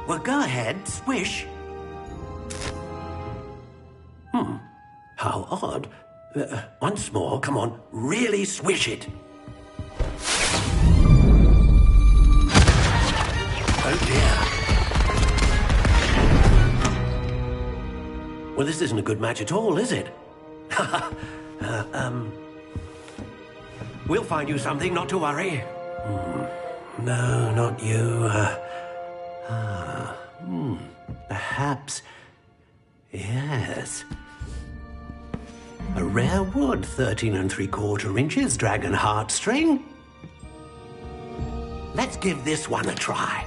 Well, go ahead, swish. How odd. Once more, come on, really swish it. Oh dear. Well, this isn't a good match at all, is it? We'll find you something, not to worry. No, not you. Perhaps... Yes. A rare wood, 13 3/4 inches, dragon heartstring. Let's give this one a try.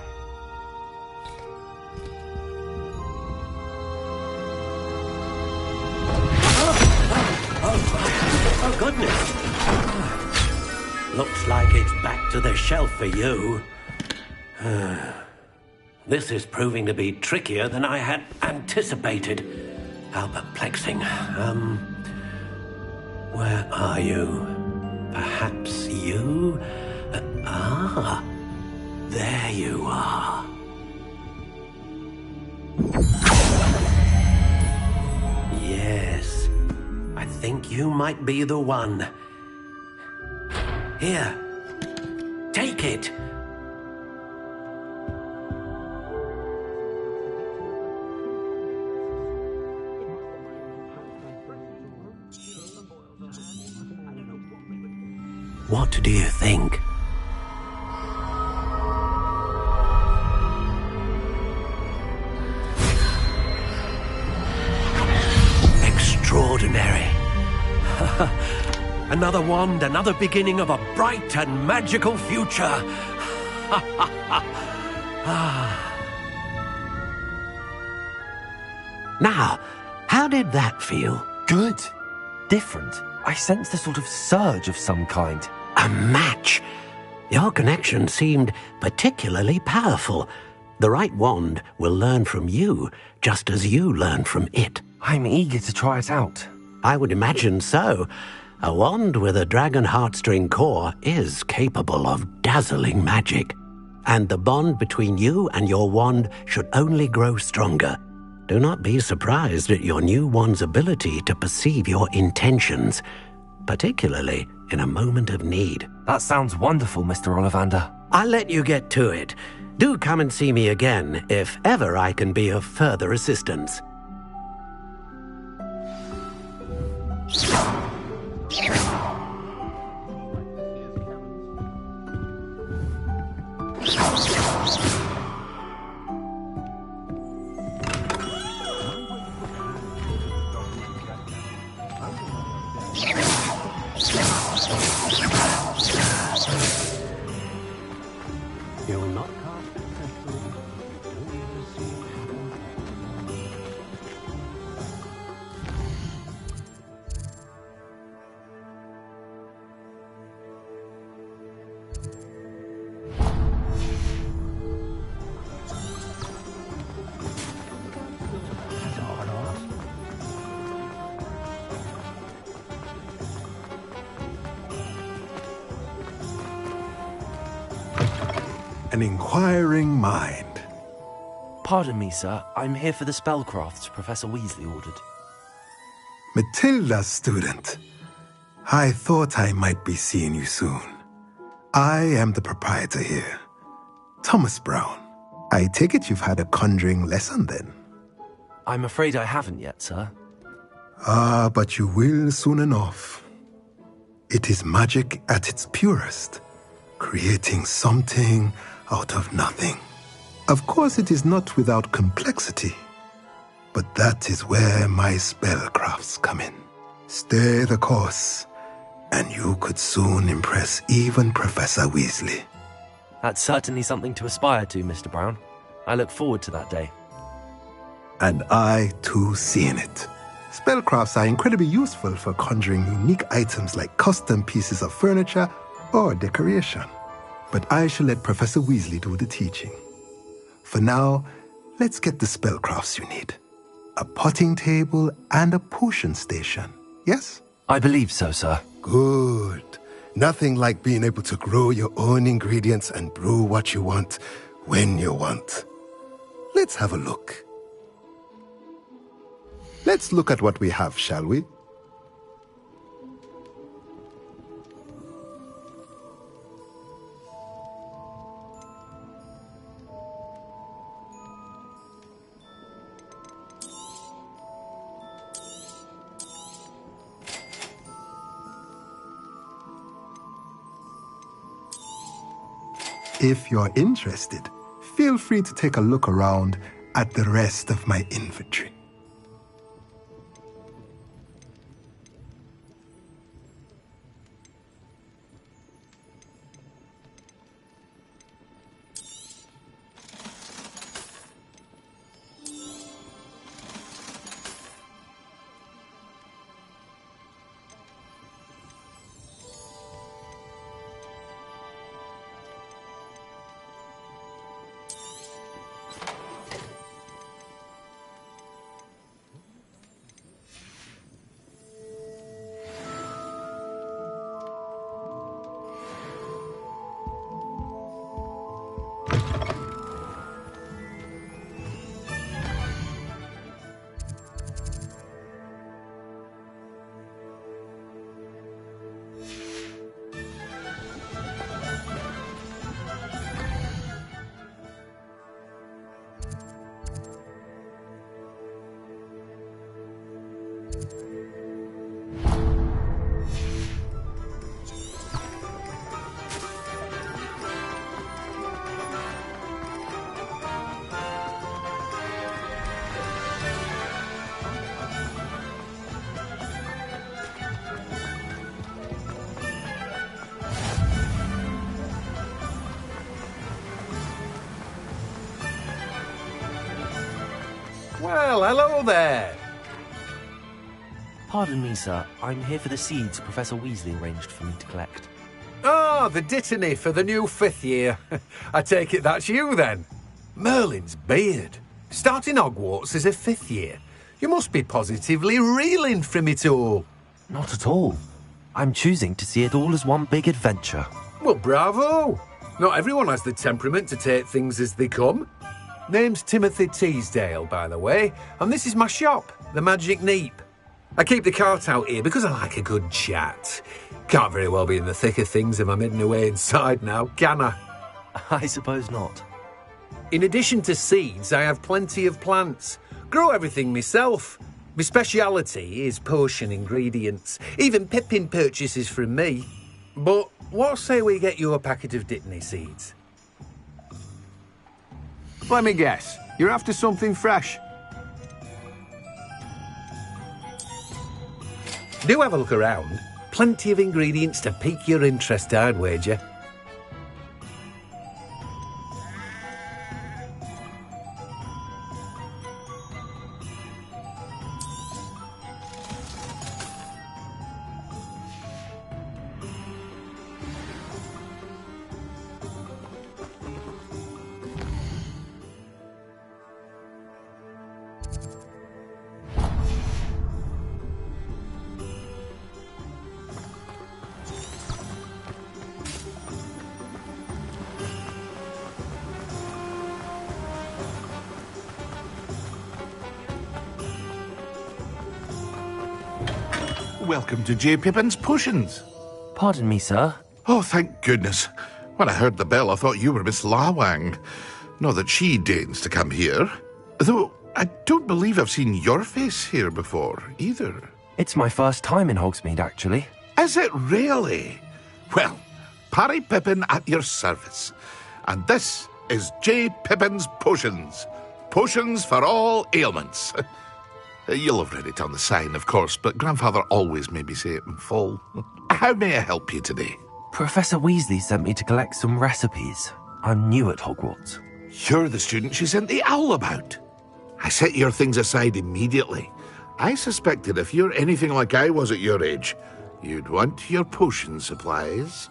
Oh, goodness. Looks like it's back to the shelf for you. This is proving to be trickier than I had anticipated. How perplexing. Where are you? Perhaps you? There you are. Yes, I think you might be the one. Here, take it. What do you think? Extraordinary. Another wand, another beginning of a bright and magical future. Now, how did that feel? Good. Different. I sensed a sort of surge of some kind. A match. Your connection seemed particularly powerful. The right wand will learn from you, just as you learn from it. I'm eager to try it out. I would imagine so. A wand with a dragon heartstring core is capable of dazzling magic. And the bond between you and your wand should only grow stronger. Do not be surprised at your new wand's ability to perceive your intentions, particularly in a moment of need. That sounds wonderful, Mr. Ollivander. I'll let you get to it. Do come and see me again if ever I can be of further assistance. an inquiring mind. Pardon me, sir. I'm here for the spellcrafts Professor Weasley ordered. Matilda's student. I thought I might be seeing you soon. I am the proprietor here, Thomas Brown. I take it you've had a conjuring lesson then? I'm afraid I haven't yet, sir. Ah, but you will soon enough. It is magic at its purest, creating something out of nothing. Of course, it is not without complexity, but that is where my spellcrafts come in. Stay the course, and you could soon impress even Professor Weasley. That's certainly something to aspire to, Mr. Brown. I look forward to that day. And I, too, seeing it. Spellcrafts are incredibly useful for conjuring unique items like custom pieces of furniture or decoration. But I shall let Professor Weasley do the teaching. For now, let's get the spellcrafts you need. A potting table and a potion station, yes? I believe so, sir. Good. Nothing like being able to grow your own ingredients and brew what you want, when you want. Let's have a look. Let's look at what we have, shall we? If you're interested, feel free to take a look around at the rest of my inventory. Well, hello there. Pardon me, sir. I'm here for the seeds Professor Weasley arranged for me to collect. Oh, the dittany for the new 5th year. I take it that's you, then. Merlin's beard. Starting Hogwarts as a 5th year. You must be positively reeling from it all. Not at all. I'm choosing to see it all as one big adventure. Well, bravo. Not everyone has the temperament to take things as they come. Name's Timothy Teasdale, by the way, and this is my shop, the Magic Neep. I keep the cart out here because I like a good chat. Can't very well be in the thick of things if I'm hidden away inside now, can I? I suppose not. In addition to seeds, I have plenty of plants. Grow everything myself. My speciality is potion ingredients. Even Pippin purchases from me. But what say we get you a packet of Dittany seeds? Let me guess. You're after something fresh. Do have a look around. Plenty of ingredients to pique your interest, I'd wager. welcome to J. Pippin's Potions. Pardon me, sir. Oh, thank goodness. When I heard the bell, I thought you were Miss Lawang. Not that she deigns to come here. Though, I don't believe I've seen your face here before, either. It's my first time in Hogsmeade, actually. Is it really? Well, Parry Pippin at your service. And this is J. Pippin's Potions. Potions for all ailments. You'll have read it on the sign, of course, but Grandfather always made me say it in full. How may I help you today? Professor Weasley sent me to collect some recipes. I'm new at Hogwarts. You're the student she sent the owl about. I set your things aside immediately. I suspected if you're anything like I was at your age, you'd want your potion supplies.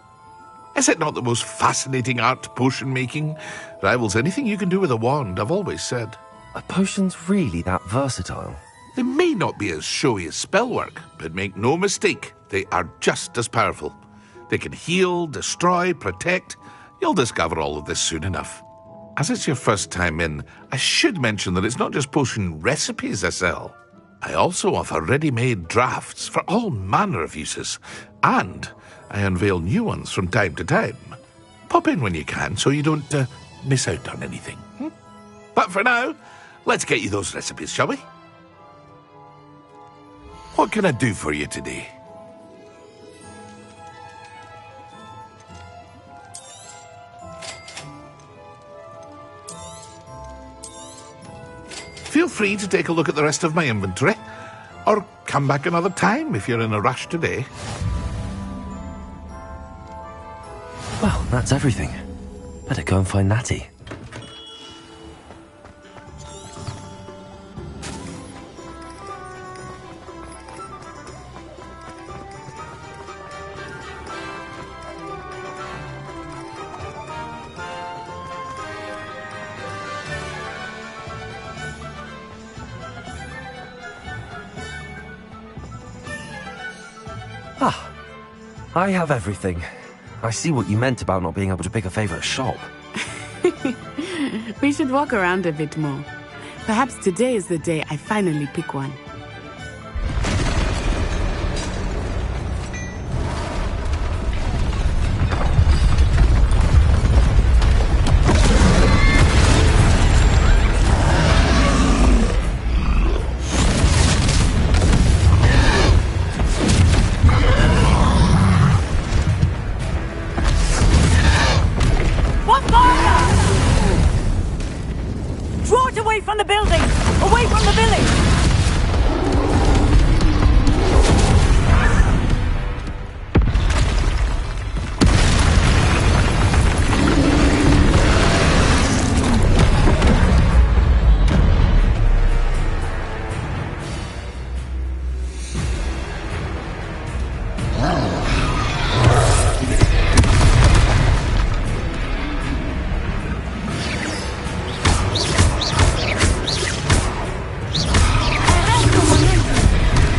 Is it not the most fascinating art, potion making? Rivals anything you can do with a wand, I've always said. Are potions really that versatile? They may not be as showy as spellwork, but make no mistake, they are just as powerful. They can heal, destroy, protect. You'll discover all of this soon enough. As it's your first time in, I should mention that it's not just potion recipes I sell. I also offer ready-made drafts for all manner of uses, and I unveil new ones from time to time. Pop in when you can so you don't miss out on anything. But for now, let's get you those recipes, shall we? What can I do for you today? Feel free to take a look at the rest of my inventory, or come back another time if you're in a rush today. Well, that's everything. Better go and find Natty. Ah, I have everything. I see what you meant about not being able to pick a favorite shop. We should walk around a bit more. Perhaps today is the day I finally pick one. From the building! Away from the village!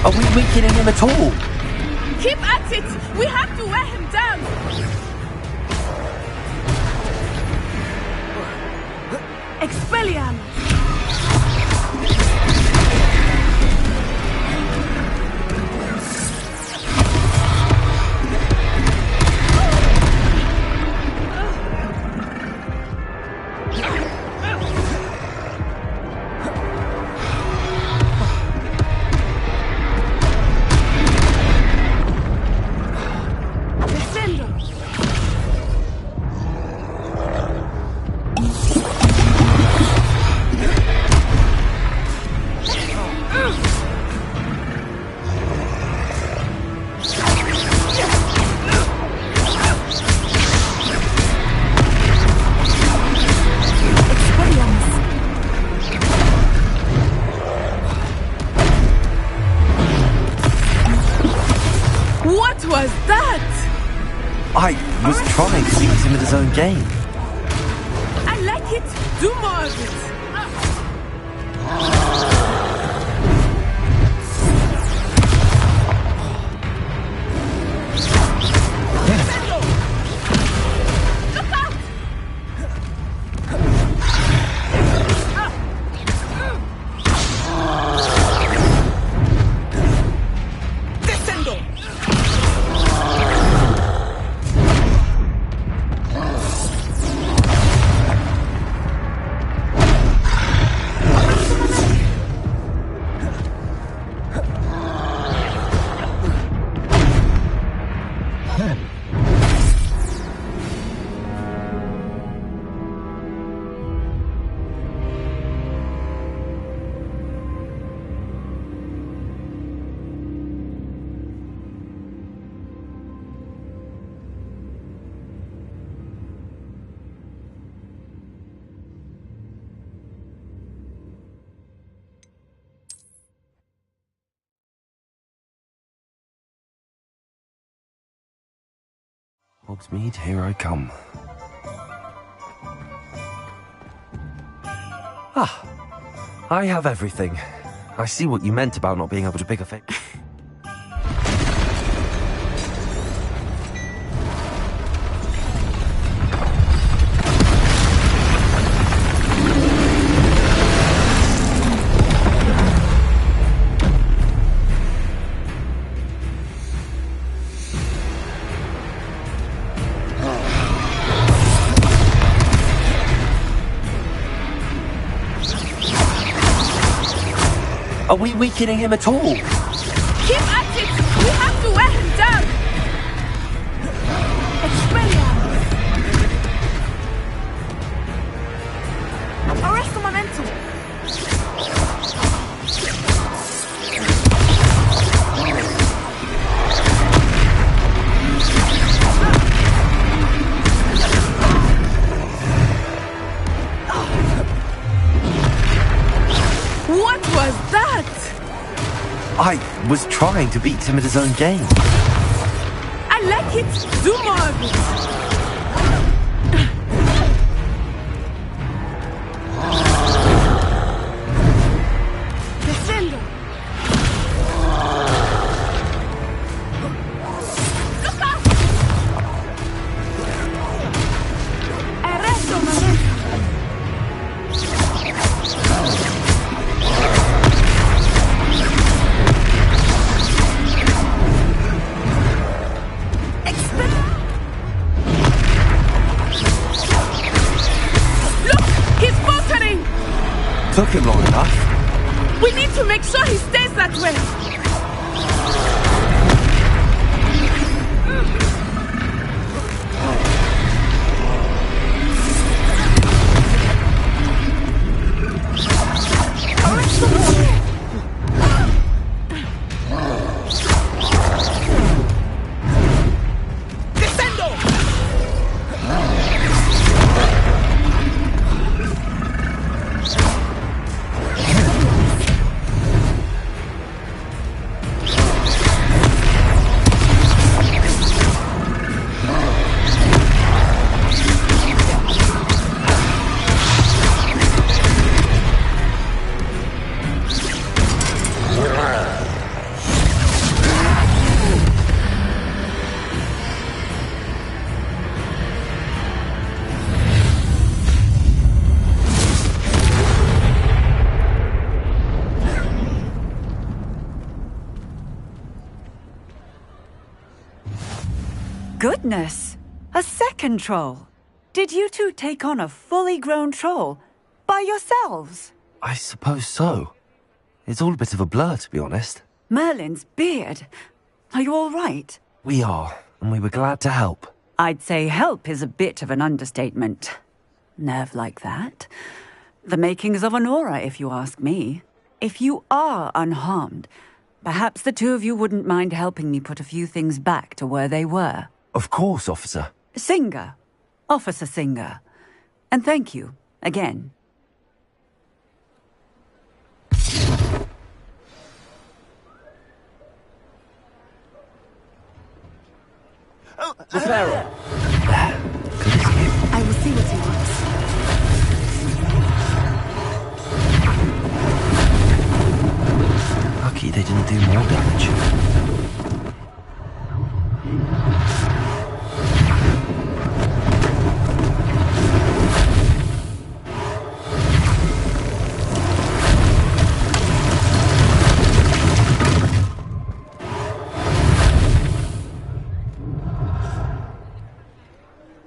Are we weakening him at all? Keep at it! We have to wear him down! Expelliarmus! What was that? I was trying to beat him at his own game. I like it. Do more of it. Look out! Descendo! Hogsmeade, here I come. Ah, I have everything. I see what you meant about not being able to pick a face. Are we weakening him at all? Keep at it! We have to wear him down! Expelliarmus! Arrest the momentum! What was that? I was trying to beat him at his own game. I like it. Do more of it. Descendo. Look out! Arresto momentum. Took him long enough. We need to make sure he stays that way. Goodness! A second troll! Did you two take on a fully grown troll? By yourselves? I suppose so. It's all a bit of a blur, to be honest. Merlin's beard! Are you all right? We are, and we were glad to help. I'd say help is a bit of an understatement. Nerve like that. The makings of an aura, if you ask me. If you are unharmed, perhaps the two of you wouldn't mind helping me put a few things back to where they were. Of course, officer. Singer. Officer Singer. And thank you, again. Reparo. I will see what he wants. Lucky they didn't do more damage.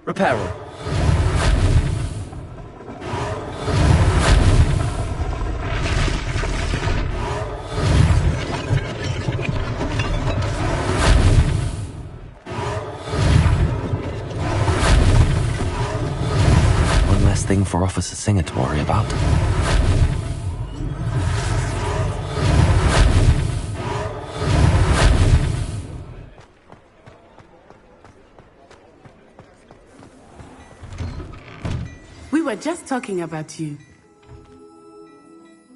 Reparo. One less thing for Officer Singer to worry about. We were just talking about you.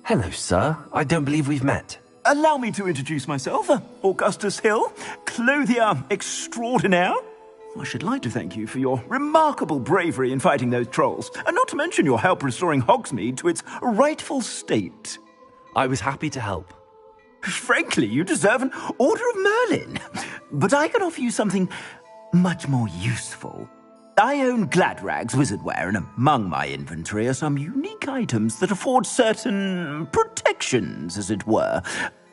Hello, sir. I don't believe we've met. Allow me to introduce myself. Augustus Hill, clothier extraordinaire. I should like to thank you for your remarkable bravery in fighting those trolls, and not to mention your help restoring Hogsmeade to its rightful state. I was happy to help. Frankly, you deserve an Order of Merlin. But I can offer you something much more useful. I own Gladrag's wizardware, and among my inventory are some unique items that afford certain protections, as it were.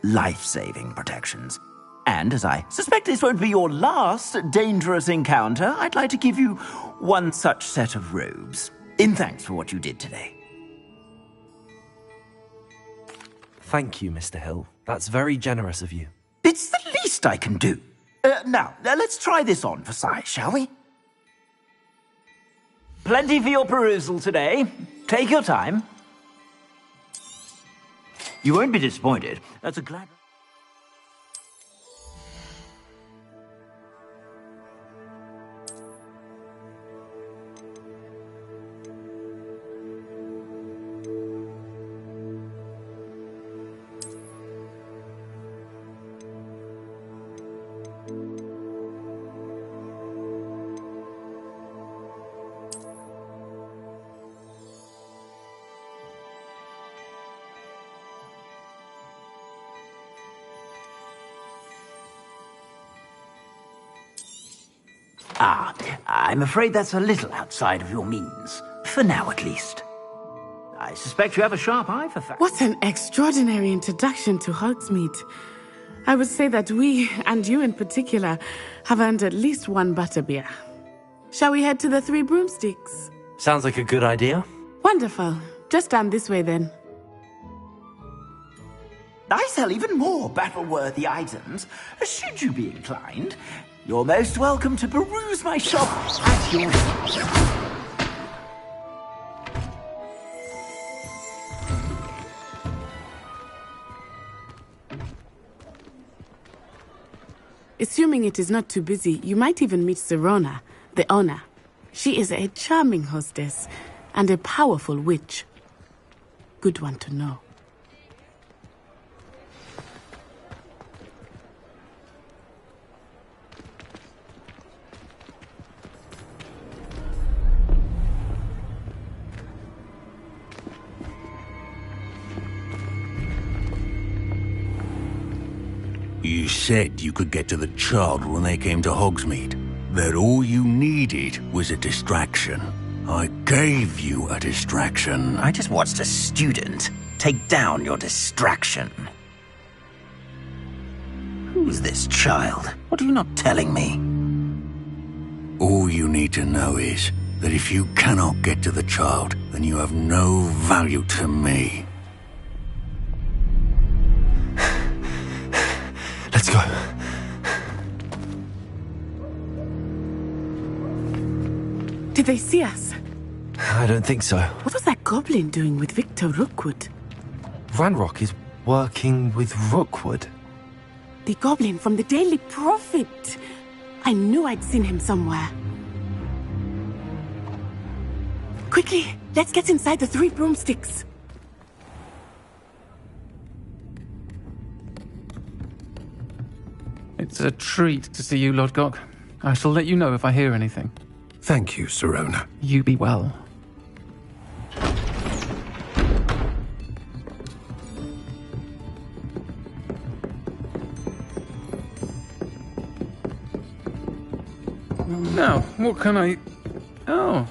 Life-saving protections. And as I suspect this won't be your last dangerous encounter, I'd like to give you one such set of robes, in thanks for what you did today. Thank you, Mr. Hill. That's very generous of you. It's the least I can do. Now, let's try this on for size, shall we? Plenty for your perusal today. Take your time. You won't be disappointed. That's a glad... I'm afraid that's a little outside of your means. For now, at least. I suspect you have a sharp eye for facts. What an extraordinary introduction to Hogsmeade. I would say that we, and you in particular, have earned at least one butterbeer. Shall we head to the Three Broomsticks? Sounds like a good idea. Wonderful. Just down this way, then. I sell even more battle-worthy items, should you be inclined. You're most welcome to peruse my shop at your leisure. Assuming it is not too busy, you might even meet Sirona, the owner. She is a charming hostess and a powerful witch. Good one to know. You said you could get to the child when they came to Hogsmeade. That all you needed was a distraction. I gave you a distraction. I just watched a student take down your distraction. Who's this child? What are you not telling me? All you need to know is that if you cannot get to the child, then you have no value to me. Let's go. Did they see us? I don't think so. What was that goblin doing with Victor Rookwood? Ranrock is working with Rookwood. The goblin from the Daily Prophet. I knew I'd seen him somewhere. Quickly, let's get inside the Three Broomsticks. It's a treat to see you, Lodgok. I shall let you know if I hear anything. Thank you, Sirona. You be well. Now, what can I... Oh,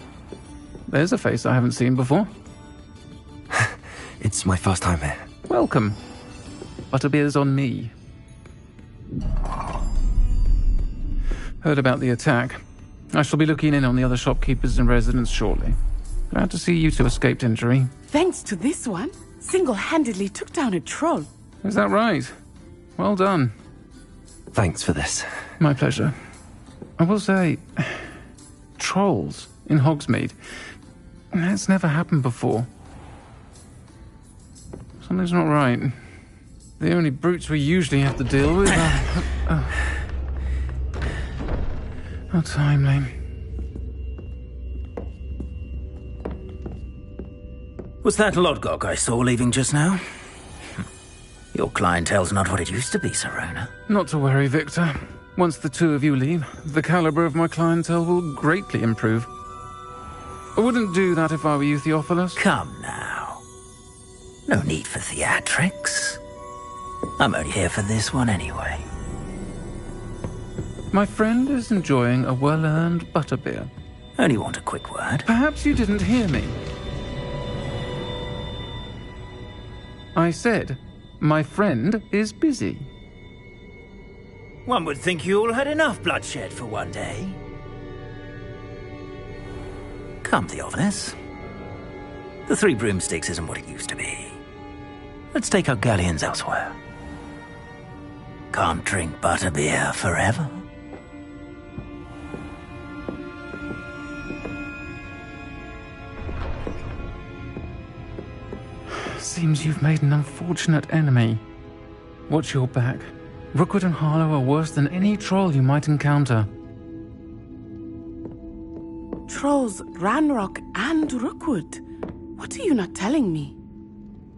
there's a face I haven't seen before. It's my first time here. Welcome. Butterbeer's on me. Heard about the attack. I shall be looking in on the other shopkeepers and residents shortly. Glad to see you two escaped injury. Thanks to this one, single-handedly took down a troll. Is that right? Well done. Thanks for this. My pleasure. I will say, trolls in Hogsmeade. That's never happened before. Something's not right. The only brutes we usually have to deal with are... How timely. Was that Lodgok I saw leaving just now? Your clientele's not what it used to be, Sirona. Not to worry, Victor. Once the two of you leave, the caliber of my clientele will greatly improve. I wouldn't do that if I were you, Theophilus. Come now. No need for theatrics. I'm only here for this one anyway. My friend is enjoying a well-earned butterbeer. Only want a quick word. Perhaps you didn't hear me. I said, my friend is busy. One would think you all had enough bloodshed for one day. Come, Theophilus. The Three Broomsticks isn't what it used to be. Let's take our galleons elsewhere. Can't drink butterbeer forever. Seems you've made an unfortunate enemy. Watch your back. Rookwood and Harlow are worse than any troll you might encounter. Trolls, Ranrock, and Rookwood. What are you not telling me?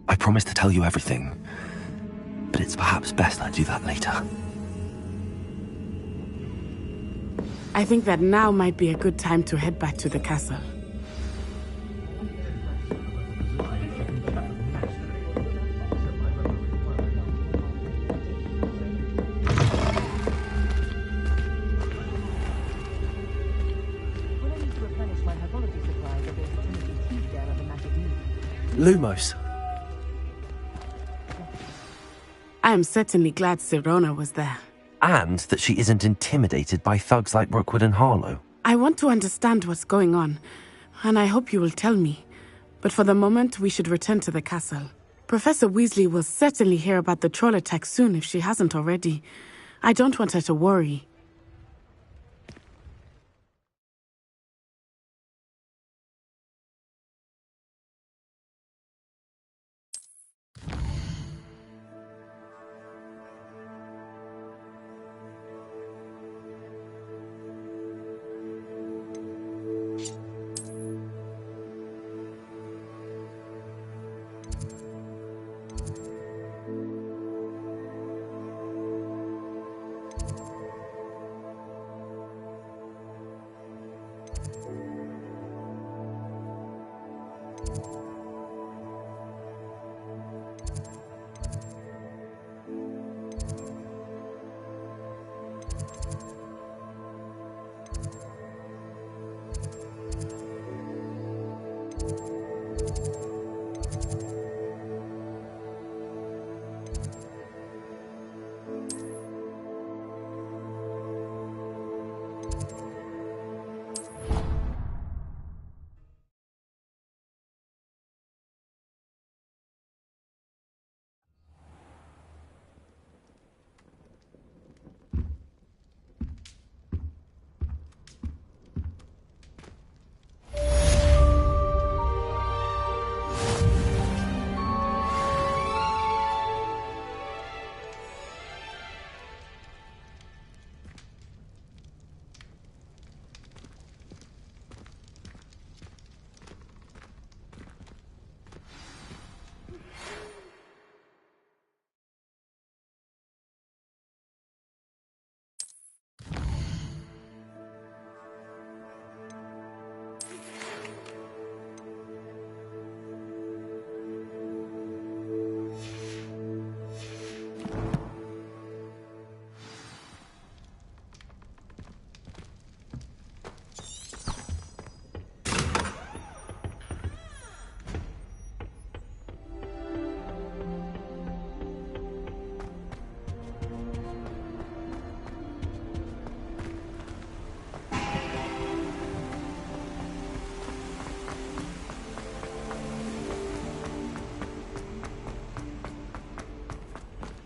I promised to tell you everything, but it's perhaps best I do that later. I think that now might be a good time to head back to the castle. Lumos. I am certainly glad Sirona was there. And that she isn't intimidated by thugs like Rookwood and Harlow. I want to understand what's going on, and I hope you will tell me. But for the moment, we should return to the castle. Professor Weasley will certainly hear about the troll attack soon if she hasn't already. I don't want her to worry.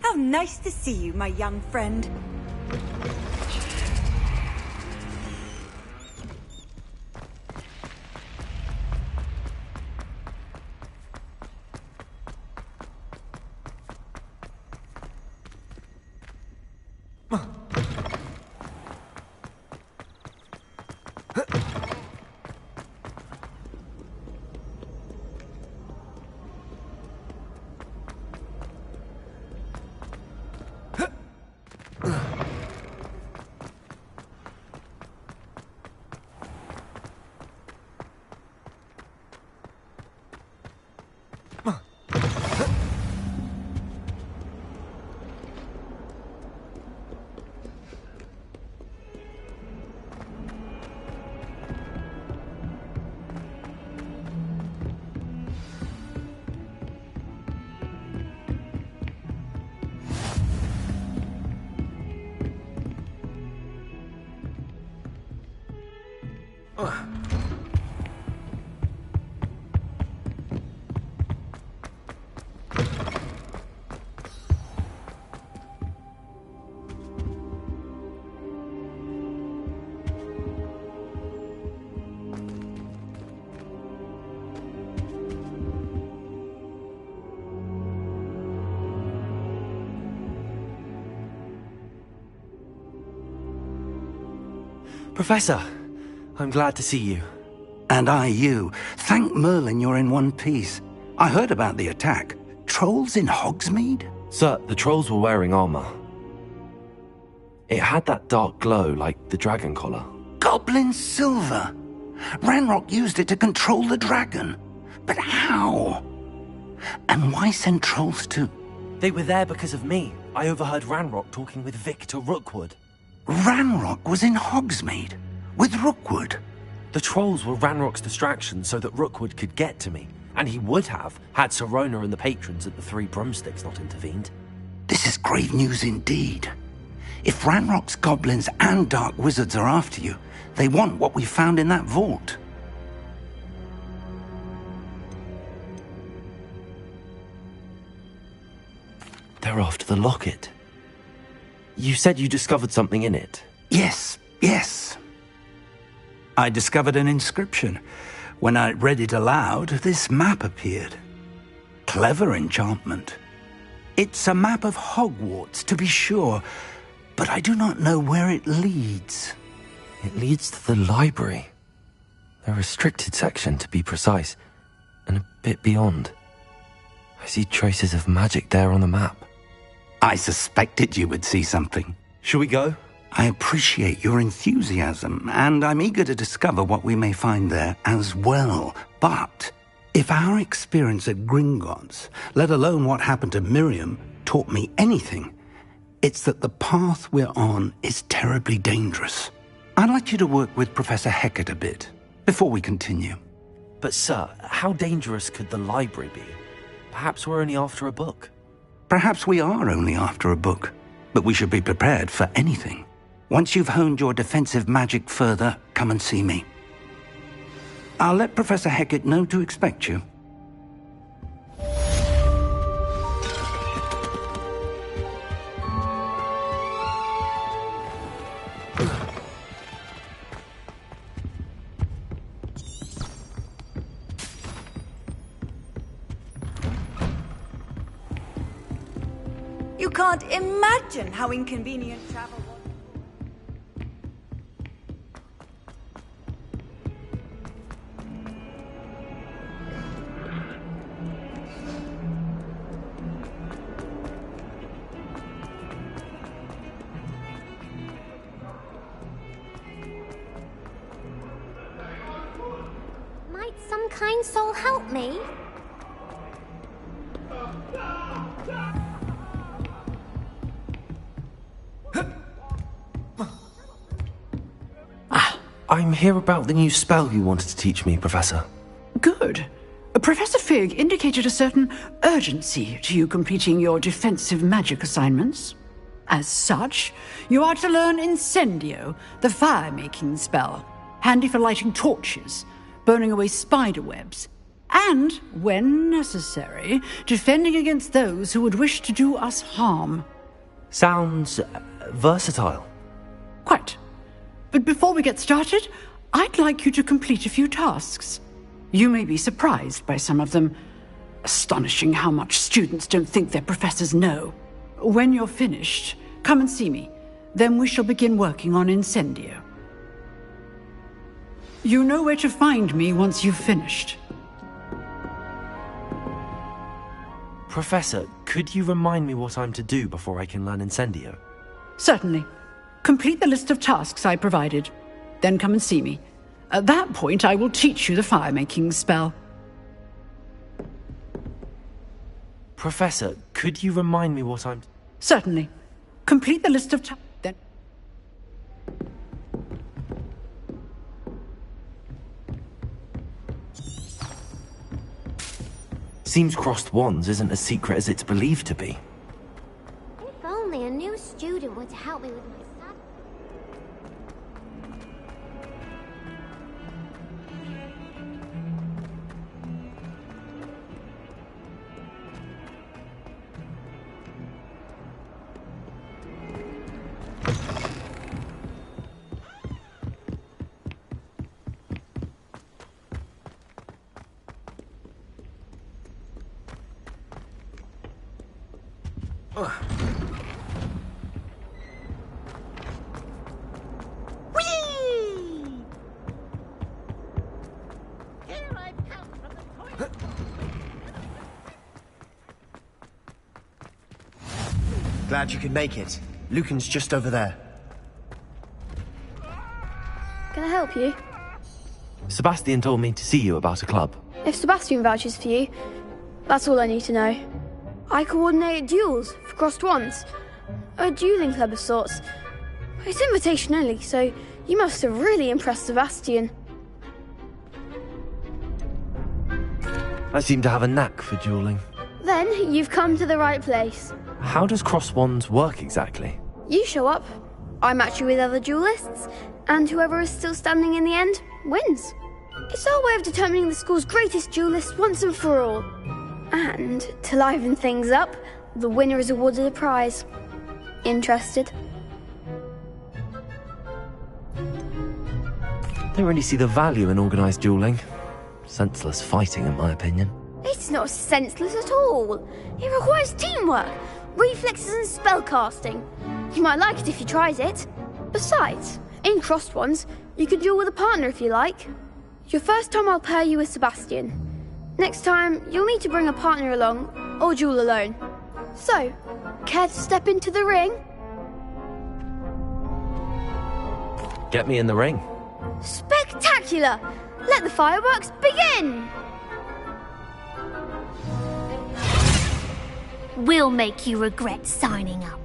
How nice to see you, my young friend. Professor, I'm glad to see you. And I you. Thank Merlin you're in one piece. I heard about the attack. Trolls in Hogsmeade? Sir, the trolls were wearing armor. It had that dark glow like the dragon collar. Goblin silver! Ranrock used it to control the dragon. But how? And why send trolls to... They were there because of me. I overheard Ranrock talking with Victor Rookwood. Ranrock was in Hogsmeade? With Rookwood? The trolls were Ranrock's distraction so that Rookwood could get to me. And he would have, had Sirona and the patrons at the Three Broomsticks not intervened. This is grave news indeed. If Ranrock's goblins and dark wizards are after you, they want what we found in that vault. They're after the locket. You said you discovered something in it. Yes. I discovered an inscription. When I read it aloud, this map appeared. Clever enchantment. It's a map of Hogwarts, to be sure, but I do not know where it leads. It leads to the library. The restricted section, to be precise, and a bit beyond. I see traces of magic there on the map. I suspected you would see something. Shall we go? I appreciate your enthusiasm, and I'm eager to discover what we may find there as well. But if our experience at Gringotts, let alone what happened to Miriam, taught me anything, it's that the path we're on is terribly dangerous. I'd like you to work with Professor Hecat a bit, before we continue. But sir, how dangerous could the library be? Perhaps we're only after a book. Perhaps we are only after a book, but we should be prepared for anything. Once you've honed your defensive magic further, come and see me. I'll let Professor Hecat know to expect you. You can't imagine how inconvenient travel was. Might some kind soul help me? I'm here about the new spell you wanted to teach me, Professor. Good. Professor Fig indicated a certain urgency to you completing your defensive magic assignments. As such, you are to learn Incendio, the fire-making spell, handy for lighting torches, burning away spider webs, and, when necessary, defending against those who would wish to do us harm. Sounds versatile. Quite. But before we get started, I'd like you to complete a few tasks. You may be surprised by some of them. Astonishing how much students don't think their professors know. When you're finished, come and see me. Then we shall begin working on Incendio. You know where to find me once you've finished. Professor, could you remind me what I'm to do before I can learn Incendio? Certainly. Complete the list of tasks I provided. Then come and see me. At that point, I will teach you the fire-making spell. Professor, could you remind me what I'm... Certainly. Complete the list of tasks. Then... Seems crossed wands isn't as secret as it's believed to be. If only a new student would help me with my Glad you could make it. Lucan's just over there. Can I help you? Sebastian told me to see you about a club. If Sebastian vouches for you, that's all I need to know. I coordinate duels for Crossed Wands. A dueling club of sorts. It's invitation only, so you must have really impressed Sebastian. I seem to have a knack for dueling. Then you've come to the right place. How does Crossed Wands work exactly? You show up, I match you with other duelists, and whoever is still standing in the end wins. It's our way of determining the school's greatest duelist once and for all. And to liven things up, the winner is awarded a prize. Interested? Don't really see the value in organised dueling. Senseless fighting, in my opinion. It's not senseless at all. It requires teamwork, reflexes and spellcasting. You might like it if you tried it. Besides, in Crossed Wands, you can duel with a partner if you like. Your first time I'll pair you with Sebastian. Next time, you'll need to bring a partner along, or duel alone. So, care to step into the ring? Get me in the ring. Spectacular! Let the fireworks begin! We'll make you regret signing up.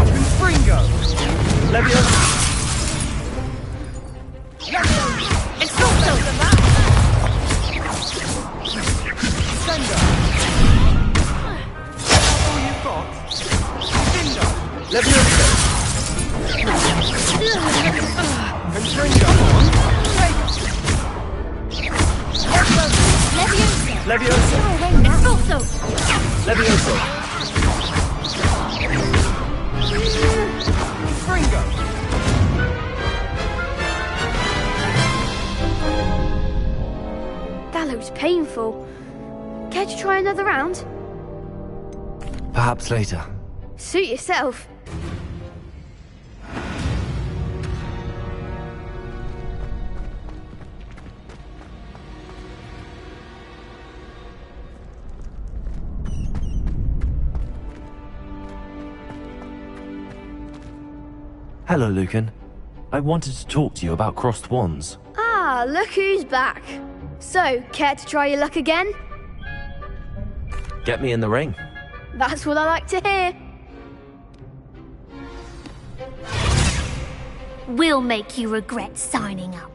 Confringo! Leviosa! Leviosa! Expulso! Leviosa! Fringo! That looks painful. Care to try another round? Perhaps later. Suit yourself. Hello, Lucan. I wanted to talk to you about Crossed Wands. Ah, look who's back. So, care to try your luck again? Get me in the ring. That's what I like to hear. We'll make you regret signing up.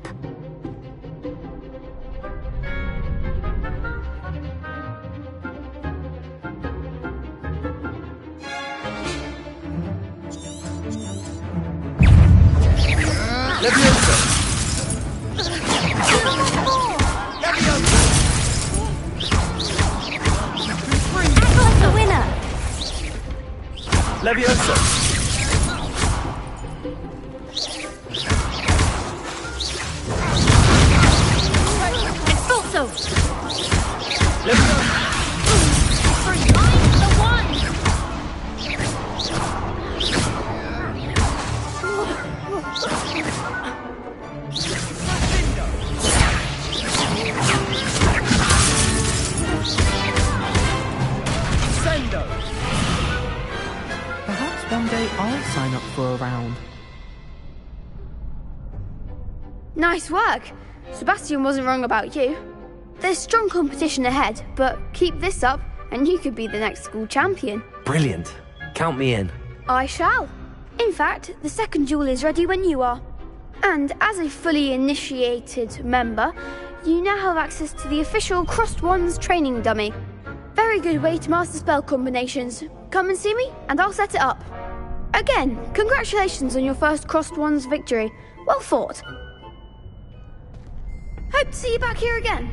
Leviosa! Act like the winner! Leviosa! Expulso! Leviosa! Find the one! Perhaps one day I'll sign up for a round. Nice work. Sebastian wasn't wrong about you. There's strong competition ahead, but keep this up and you could be the next school champion. Brilliant. Count me in. I shall. In fact, the second duel is ready when you are. And as a fully initiated member, you now have access to the official Crossed Wands training dummy. Very good way to master spell combinations. Come and see me, and I'll set it up. Again, congratulations on your first Crossed Wands victory. Well fought. Hope to see you back here again.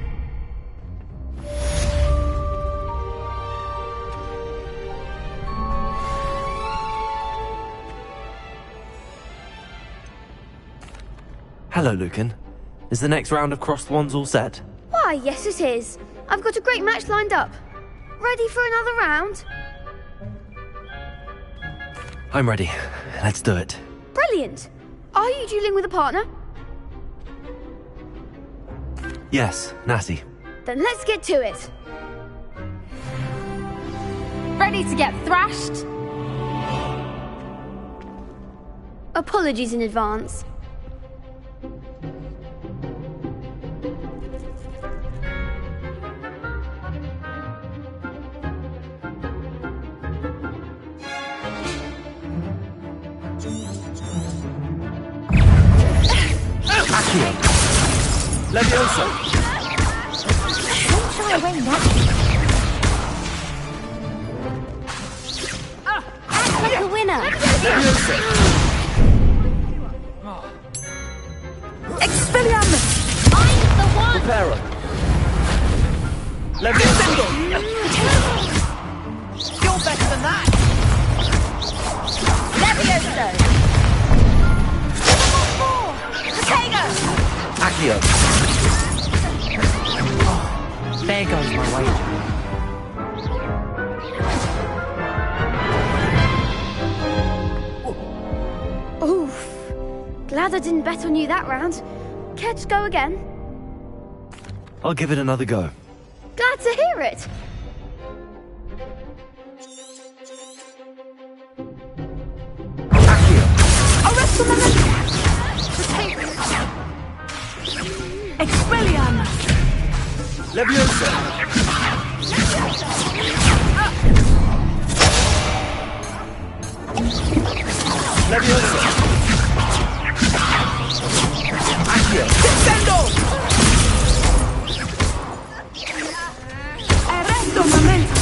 Hello, Lucan. Is the next round of Crossed Wands all set? Why, yes it is. I've got a great match lined up. Ready for another round? I'm ready. Let's do it. Brilliant. Are you dueling with a partner? Yes, Natty. Then let's get to it. Ready to get thrashed? Apologies in advance. Accio. Levioso. Don't shy away, Nat. Act like a winner. Levioso. Expelliarmus! I'm the one. Preparo. Levioso. You're better than that! Levioso! Protego! Accio. There goes my wager. Oof. Glad I didn't bet on you that round. Care to go again? I'll give it another go. Glad to hear it. Accio. Arresto momentum! Expelliarmus! Levioso. Levioso. Accio. Descendo! Arresto momentum!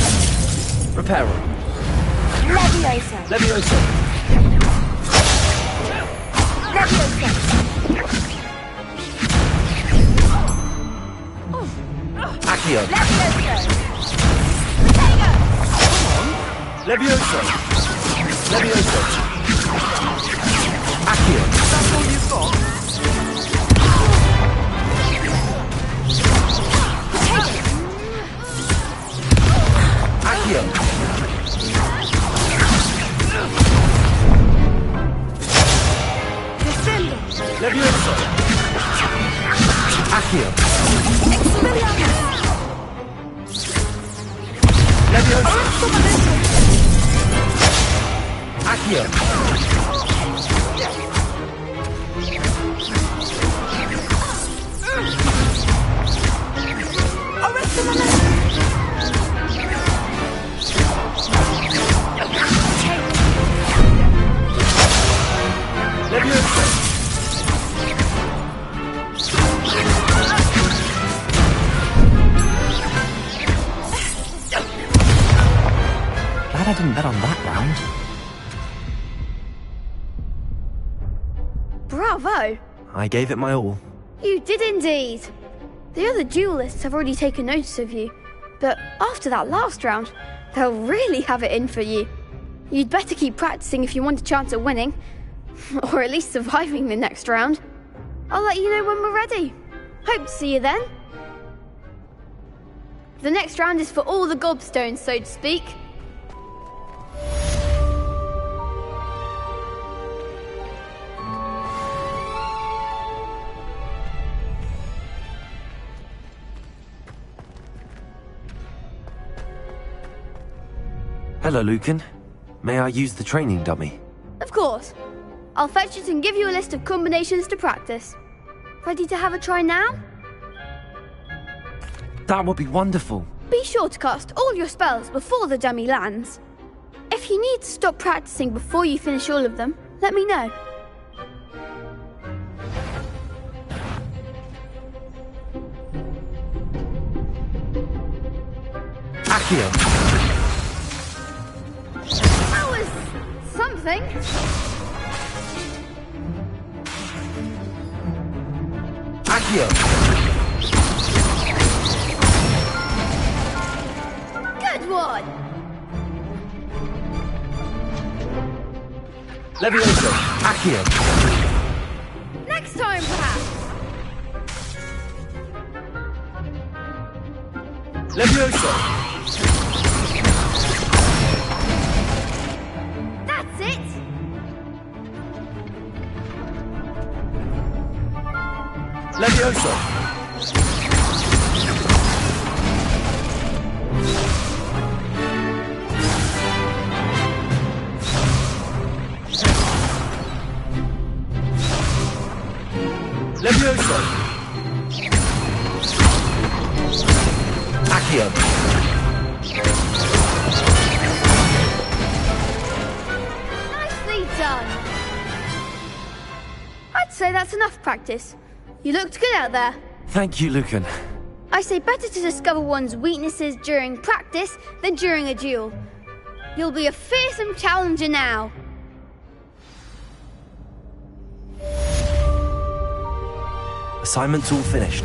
Reparo. Levioso. Levioso. Levioso. Accio. Levioso. Levioso. Levioso. Accio. That's all you've got? Accio. Descendo! Levioso. Accio. Expelliarmus! Levioso. Arresto momentum! Accio. Arresto momentum! Levioso. Glad I didn't bet on that round. Bravo. I gave it my all. You did indeed. The other duelists have already taken notice of you, but after that last round, they'll really have it in for you. You'd better keep practicing if you want a chance at winning, or at least surviving the next round. I'll let you know when we're ready. Hope to see you then. The next round is for all the gobstones, so to speak. Hello, Lucan. May I use the training dummy? Of course. I'll fetch it and give you a list of combinations to practice. Ready to have a try now? That would be wonderful. Be sure to cast all your spells before the dummy lands. If you need to stop practicing before you finish all of them, let me know. Accio. That was something. Accio. Good one. Levioso. Accio. Next time, perhaps. Levioso. Levioso! Levioso! Accio! Nicely done! I'd say that's enough practice. You looked good out there. Thank you, Lucan. I say better to discover one's weaknesses during practice than during a duel. You'll be a fearsome challenger now. Assignment's all finished.